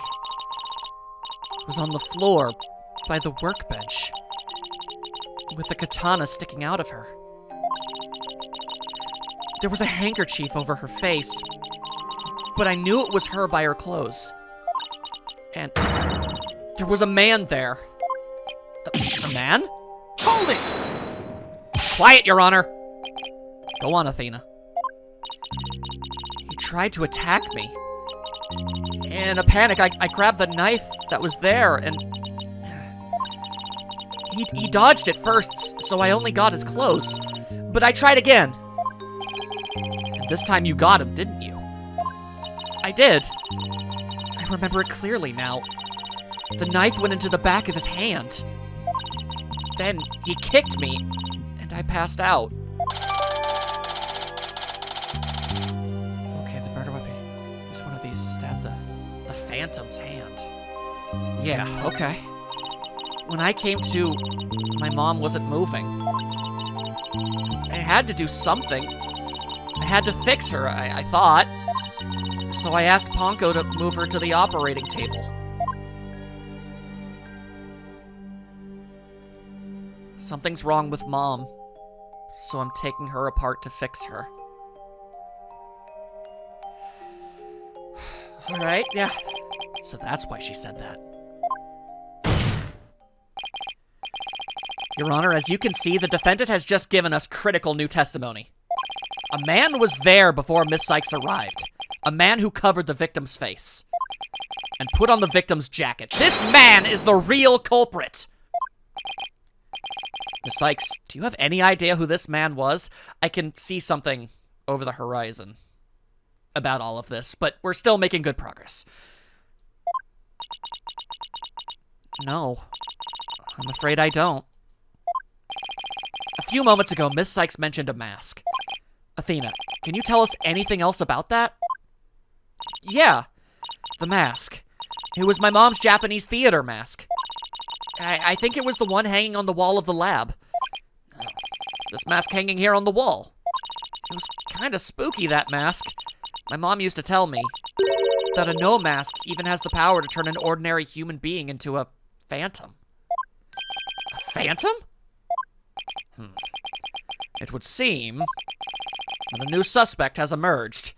was on the floor by the workbench with the katana sticking out of her. There was a handkerchief over her face, but I knew it was her by her clothes. And there was a man there. A man? Hold it! Quiet, Your Honor. Go on, Athena. He tried to attack me. In a panic, I grabbed the knife that was there, and He dodged it first, so I only got his clothes. But I tried again. And this time you got him, didn't you? I did. I remember it clearly now. The knife went into the back of his hand. Then he kicked me, and I passed out. Okay, the murder weapon. Use one of these to stab the Phantom's hand. Yeah, okay. When I came to, my mom wasn't moving. I had to do something. I had to fix her, I thought. So I asked Ponko to move her to the operating table. Something's wrong with Mom, so I'm taking her apart to fix her. Alright, yeah. So that's why she said that. Your Honor, as you can see, the defendant has just given us critical new testimony. A man was there before Miss Sykes arrived. A man who covered the victim's face and put on the victim's jacket. This man is the real culprit! Miss Sykes, do you have any idea who this man was? I can see something over the horizon about all of this, but we're still making good progress. No, I'm afraid I don't. A few moments ago, Miss Sykes mentioned a mask. Athena, can you tell us anything else about that? Yeah, the mask. It was my mom's Japanese theater mask. I think it was the one hanging on the wall of the lab. This mask hanging here on the wall. It was kind of spooky, that mask. My mom used to tell me that a no mask even has the power to turn an ordinary human being into a phantom. A phantom? It would seem that a new suspect has emerged.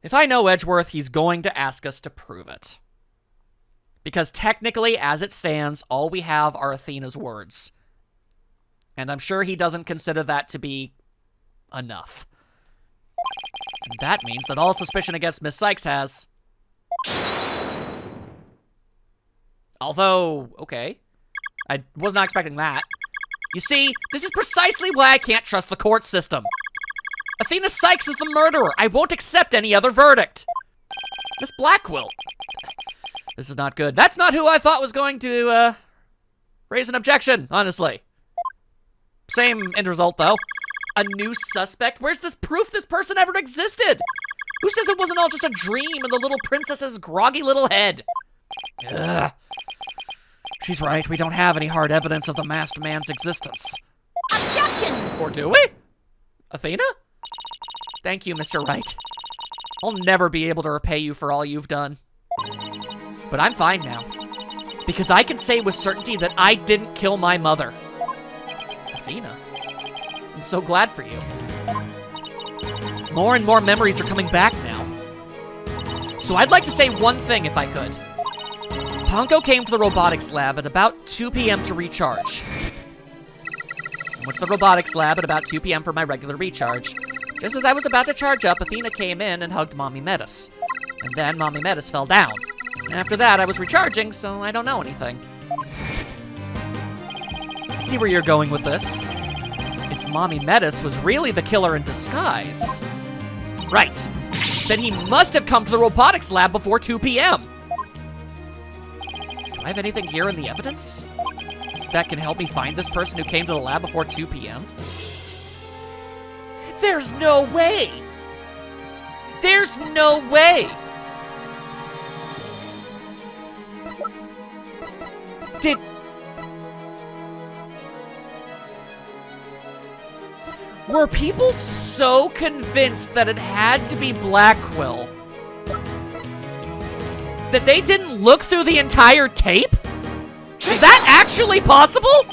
If I know Edgeworth, he's going to ask us to prove it. Because technically, as it stands, all we have are Athena's words. And I'm sure he doesn't consider that to be enough. And that means that all suspicion against Miss Sykes has... Although, okay. I was not expecting that. You see, this is precisely why I can't trust the court system. Athena Sykes is the murderer. I won't accept any other verdict. Miss Blackquill. This is not good. That's not who I thought was going to, raise an objection, honestly. Same end result, though. A new suspect? Where's this proof this person ever existed? Who says it wasn't all just a dream in the little princess's groggy little head? Ugh. She's right. We don't have any hard evidence of the masked man's existence. Objection! Or do we? Athena? Thank you, Mr. Wright. I'll never be able to repay you for all you've done. But I'm fine now. Because I can say with certainty that I didn't kill my mother. Athena? I'm so glad for you. More and more memories are coming back now. So I'd like to say one thing if I could. Ponko came to the robotics lab at about 2 p.m. to recharge. I went to the robotics lab at about 2 p.m. for my regular recharge. Just as I was about to charge up, Athena came in and hugged Mommy Metis. And then Mommy Metis fell down. After that, I was recharging, so I don't know anything. I see where you're going with this. If Mommy Metis was really the killer in disguise... Right. Then he must have come to the robotics lab before 2 p.m. Do I have anything here in the evidence that can help me find this person who came to the lab before 2 p.m.? There's no way! There's no way! Were people so convinced that it had to be Blackquill that they didn't look through the entire tape? Is that actually possible?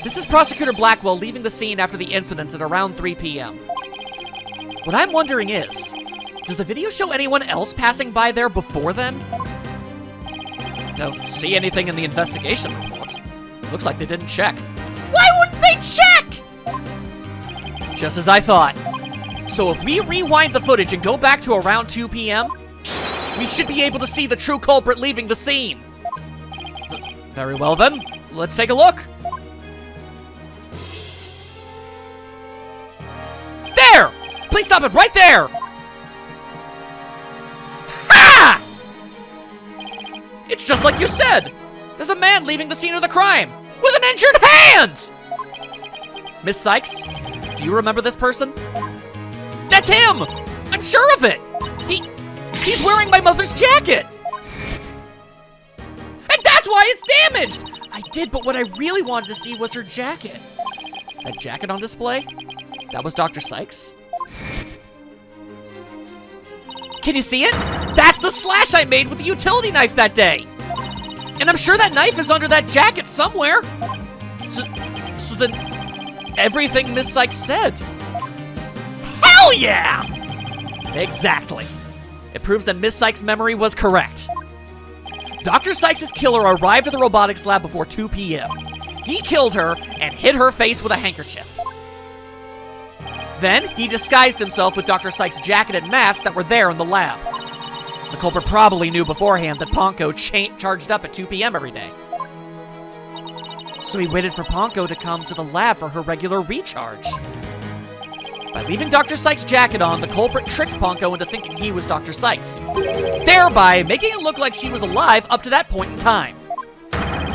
This is Prosecutor Blackwell leaving the scene after the incident at around 3 p.m. What I'm wondering is, does the video show anyone else passing by there before then? Don't see anything in the investigation report. Looks like they didn't check. Why wouldn't they check? Just as I thought. So if we rewind the footage and go back to around 2 p.m., we should be able to see the true culprit leaving the scene. Very well then, let's take a look. There! Please stop it right there! Ha! It's just like you said! There's a man leaving the scene of the crime with an injured hand! Miss Sykes, do you remember this person? That's him! I'm sure of it! He's wearing my mother's jacket! And that's why it's damaged! I did, but what I really wanted to see was her jacket. That jacket on display? That was Dr. Sykes? Can you see it? That's the slash I made with the utility knife that day! And I'm sure that knife is under that jacket somewhere! So then, everything Miss Sykes said. Hell yeah! Exactly. It proves that Miss Sykes' memory was correct. Dr. Sykes' killer arrived at the robotics lab before 2 p.m. He killed her and hit her face with a handkerchief. Then, he disguised himself with Dr. Sykes' jacket and mask that were there in the lab. The culprit probably knew beforehand that Ponko charged up at 2 p.m. every day. So he waited for Ponko to come to the lab for her regular recharge. By leaving Dr. Sykes' jacket on, the culprit tricked Ponko into thinking he was Dr. Sykes, thereby making it look like she was alive up to that point in time.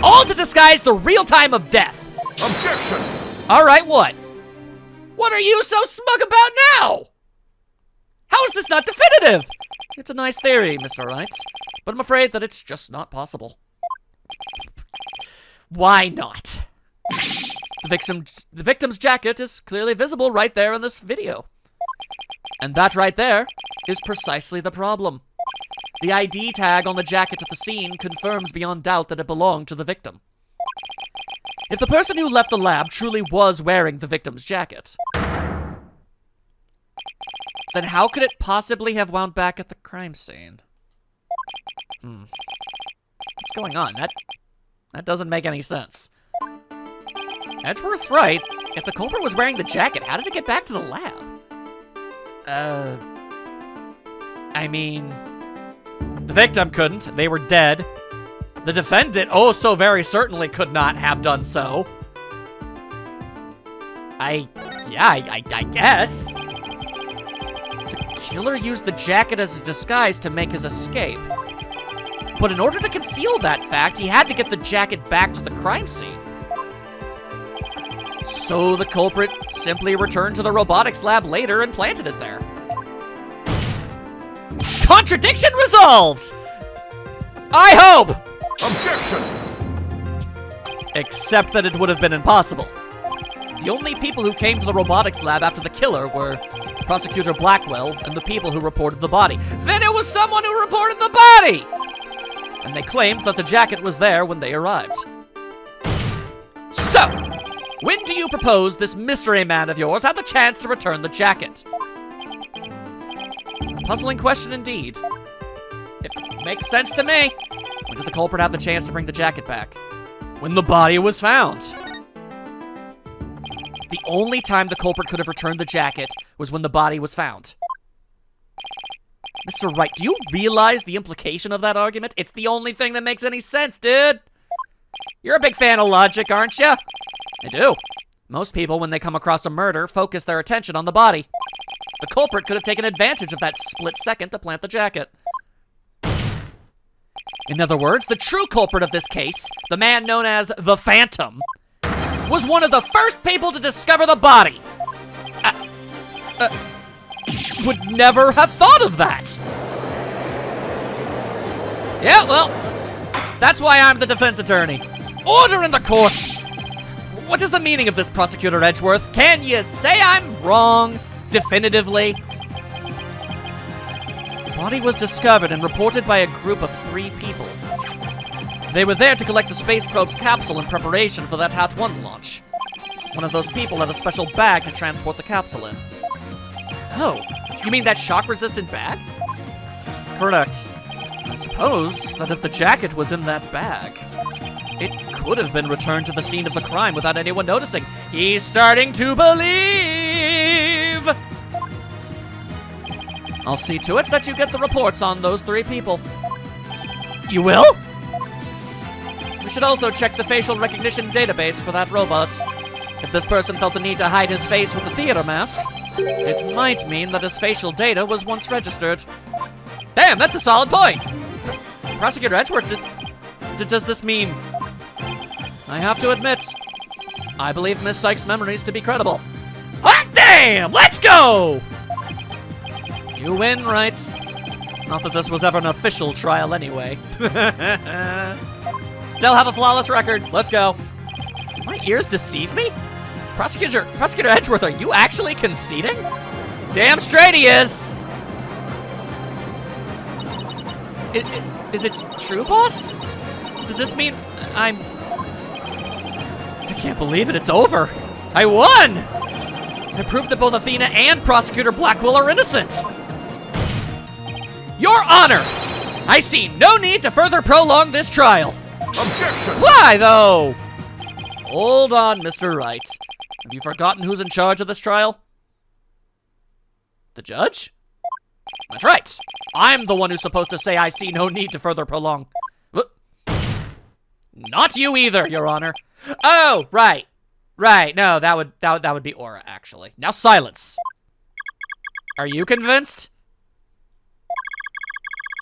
All to disguise the real time of death. Objection! Alright, what? What are you so smug about now? How is this not definitive? It's a nice theory, Mr. Wright, but I'm afraid that it's just not possible. Why not? The victim's jacket is clearly visible right there in this video. And that right there is precisely the problem. The ID tag on the jacket at the scene confirms beyond doubt that it belonged to the victim. If the person who left the lab truly was wearing the victim's jacket, then how could it possibly have wound back at the crime scene? What's going on? That doesn't make any sense. Edgeworth's right. If the culprit was wearing the jacket, how did it get back to the lab? I mean, the victim couldn't. They were dead. The defendant, oh so very certainly could not have done so. I guess. The killer used the jacket as a disguise to make his escape. But in order to conceal that fact, he had to get the jacket back to the crime scene. So the culprit simply returned to the robotics lab later and planted it there. Contradiction resolved! I hope! Objection! Except that it would have been impossible. The only people who came to the robotics lab after the killer were Prosecutor Blackwell and the people who reported the body. Then it was someone who reported the body! And they claimed that the jacket was there when they arrived. So, when do you propose this mystery man of yours have the chance to return the jacket? Puzzling question indeed. It makes sense to me. When did the culprit have the chance to bring the jacket back? When the body was found. The only time the culprit could have returned the jacket was when the body was found. Mr. Wright, do you realize the implication of that argument? It's the only thing that makes any sense, dude. You're a big fan of logic, aren't you? I do. Most people, when they come across a murder, focus their attention on the body. The culprit could have taken advantage of that split second to plant the jacket. In other words, the true culprit of this case, the man known as the Phantom, was one of the first people to discover the body. Would never have thought of that. Yeah, well, that's why I'm the defense attorney. Order in the court. What is the meaning of this, Prosecutor Edgeworth? Can you say I'm wrong definitively? The body was discovered and reported by a group of 3 people. They were there to collect the space probe's capsule in preparation for that Hat-1 launch. One of those people had a special bag to transport the capsule in. Oh, you mean that shock-resistant bag? Correct. I suppose that if the jacket was in that bag, it could have been returned to the scene of the crime without anyone noticing. He's starting to believe! I'll see to it that you get the reports on those 3 people. You will? We should also check the facial recognition database for that robot. If this person felt the need to hide his face with a theater mask, it might mean that his facial data was once registered. Damn, that's a solid point! Prosecutor Edgeworth, does this mean... I have to admit, I believe Miss Sykes' memories to be credible. Hot damn! Let's go! You win, right? Not that this was ever an official trial anyway. Still have a flawless record. Let's go. Do my ears deceive me? Prosecutor Edgeworth, are you actually conceding? Damn straight he is! Is it true, boss? Does this mean I can't believe it, it's over. I won! I proved that both Athena and Prosecutor Blackwell are innocent. Your Honor! I see no need to further prolong this trial. Objection! Why, though? Hold on, Mr. Wright. Have you forgotten who's in charge of this trial? The judge? That's right. I'm the one who's supposed to say I see no need to further prolong. Not you either, Your Honor. Oh, right. Right, no, that would be Aura, actually. Now silence. Are you convinced?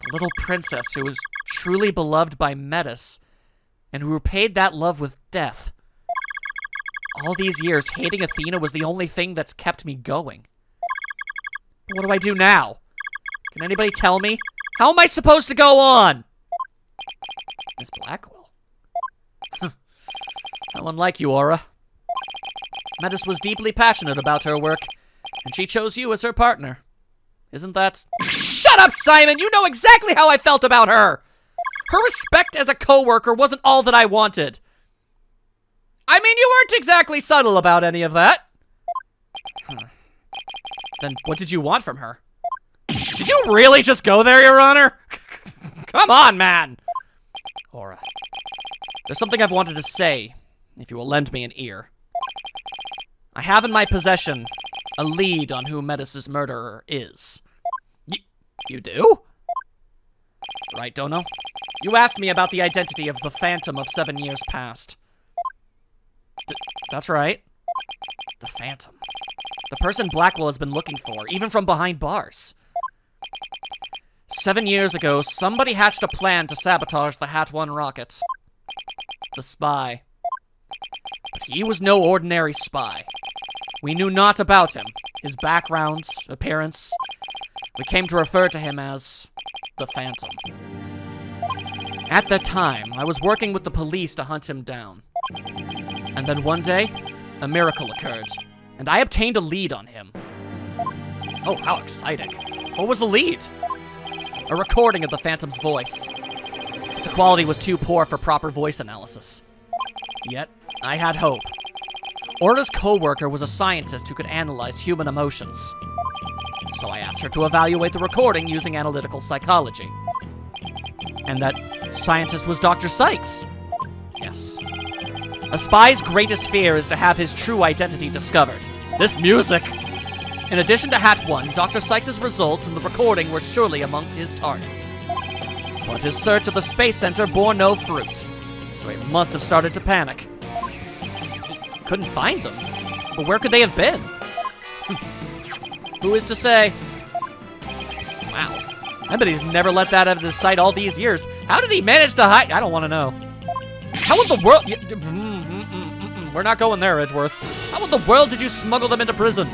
The little princess who was truly beloved by Metis, and who repaid that love with death. All these years, hating Athena was the only thing that's kept me going. But what do I do now? Can anybody tell me? How am I supposed to go on? Miss Blackwell? How unlike you, Aura. Metis was deeply passionate about her work, and she chose you as her partner. Isn't that... Shut up, Simon! You know exactly how I felt about her! Her respect as a co-worker wasn't all that I wanted. I mean, you weren't exactly subtle about any of that. Then what did you want from her? Did you really just go there, Your Honor? Come on, man! Aura, there's something I've wanted to say, if you will lend me an ear. I have in my possession a lead on who Metis' murderer is. You do? Right, Dono? You asked me about the identity of the Phantom of 7 years past. That's right. The Phantom. The person Blackwell has been looking for, even from behind bars. 7 years ago, somebody hatched a plan to sabotage the Hat-1 rocket. The spy. But he was no ordinary spy. We knew naught about him, his background, appearance. We came to refer to him as the Phantom. At that time, I was working with the police to hunt him down. And then one day, a miracle occurred, and I obtained a lead on him. Oh, how exciting. What was the lead? A recording of the Phantom's voice. The quality was too poor for proper voice analysis. Yet, I had hope. Orta's co-worker was a scientist who could analyze human emotions. So I asked her to evaluate the recording using analytical psychology. And that scientist was Dr. Sykes. Yes. A spy's greatest fear is to have his true identity discovered. This music! In addition to Hat-1, Dr. Sykes' results in the recording were surely among his targets. But his search at the Space Center bore no fruit, so he must have started to panic. He couldn't find them. But where could they have been? Who is to say? Wow. I bet he's never let that out of his sight all these years. How did he manage to hide? I don't want to know. How in the world? We're not going there, Edgeworth. How in the world did you smuggle them into prison?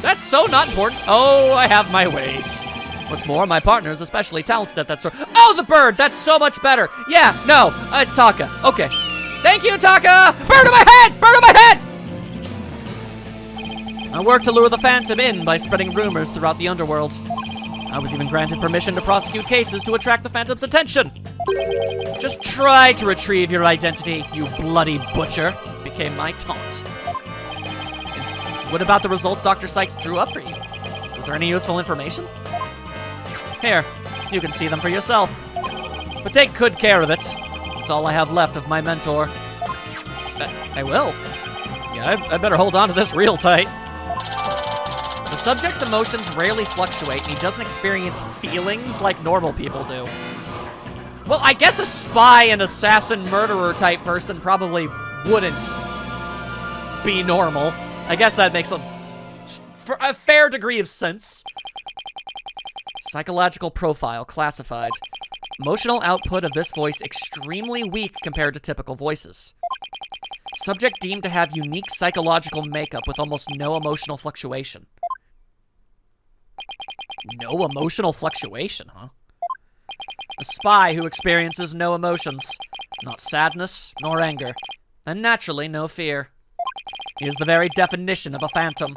That's so not important. Oh, I have my ways. What's more, my partner is especially talented at that sort. Oh, the bird! That's so much better. Yeah, no, it's Taka. Okay. Thank you, Taka! Bird on my head! Bird on my head! I worked to lure the Phantom in by spreading rumors throughout the underworld. I was even granted permission to prosecute cases to attract the Phantom's attention. Just try to retrieve your identity, you bloody butcher, became my taunt. What about the results Dr. Sykes drew up for you? Was there any useful information? Here, you can see them for yourself. But take good care of it. It's all I have left of my mentor. I will. Yeah, I better hold on to this real tight. The subject's emotions rarely fluctuate, and he doesn't experience feelings like normal people do. Well, I guess a spy and assassin murderer type person probably wouldn't be normal. I guess that makes a fair degree of sense. Psychological profile classified. Emotional output of this voice extremely weak compared to typical voices. Subject deemed to have unique psychological makeup with almost no emotional fluctuation. No emotional fluctuation, huh? A spy who experiences no emotions, not sadness nor anger, and naturally no fear. He is the very definition of a phantom.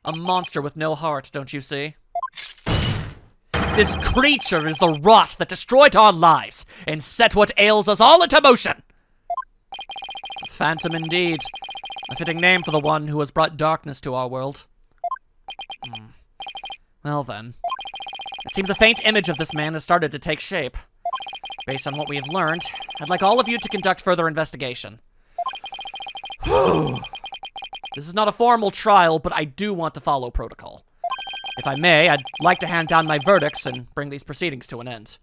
A monster with no heart, don't you see? This creature is the rot that destroyed our lives and set what ails us all into motion. A phantom indeed. A fitting name for the one who has brought darkness to our world. Well then. It seems a faint image of this man has started to take shape. Based on what we have learned, I'd like all of you to conduct further investigation. This is not a formal trial, but I do want to follow protocol. If I may, I'd like to hand down my verdicts and bring these proceedings to an end.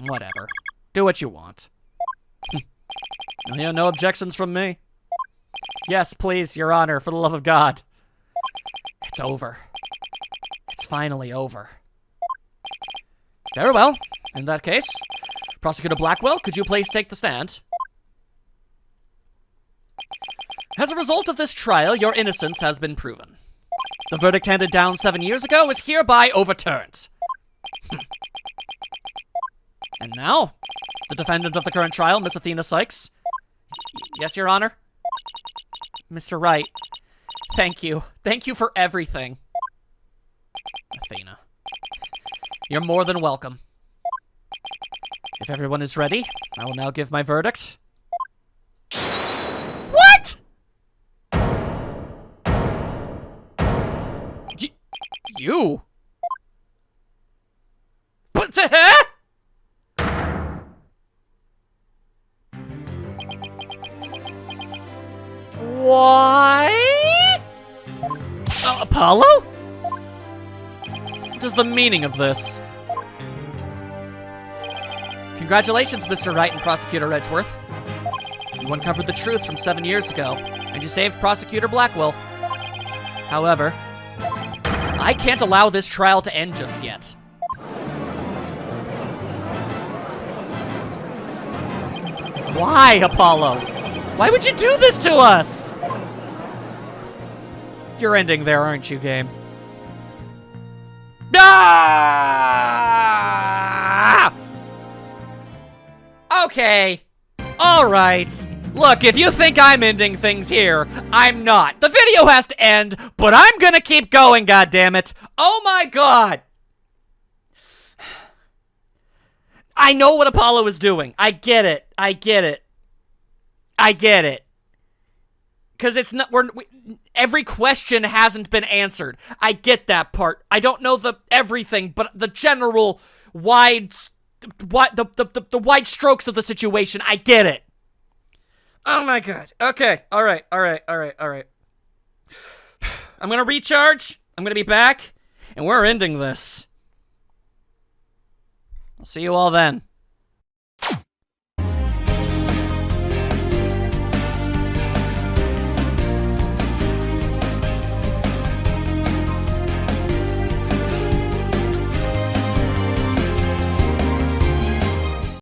Whatever. Do what you want. You'll hear no objections from me? Yes, please, Your Honor, for the love of God. It's over. It's finally over. Very well. In that case, Prosecutor Blackwell, could you please take the stand? As a result of this trial, your innocence has been proven. The verdict handed down 7 years ago is hereby overturned. And now, the defendant of the current trial, Miss Athena Sykes. Yes, Your Honor? Mr. Wright, thank you. Thank you for everything. Athena. You're more than welcome. If everyone is ready, I will now give my verdict. What?! You? But the heck? Why? Apollo? What is the meaning of this? Congratulations, Mr. Wright and Prosecutor Edgeworth. You uncovered the truth from 7 years ago, and you saved Prosecutor Blackwell. However, I can't allow this trial to end just yet. Why, Apollo? Why would you do this to us? You're ending there, aren't you, game? Ah! Okay. All right. Look, if you think I'm ending things here, I'm not. The video has to end, but I'm gonna keep going, goddammit. Oh my god. I know what Apollo is doing. I get it. I get it. I get it. Because it's not, every question hasn't been answered. I get that part. I don't know everything, but the general wide strokes of the situation, I get it. Oh my god. Okay. All right. I'm gonna recharge. I'm gonna be back, and we're ending this. I'll see you all then.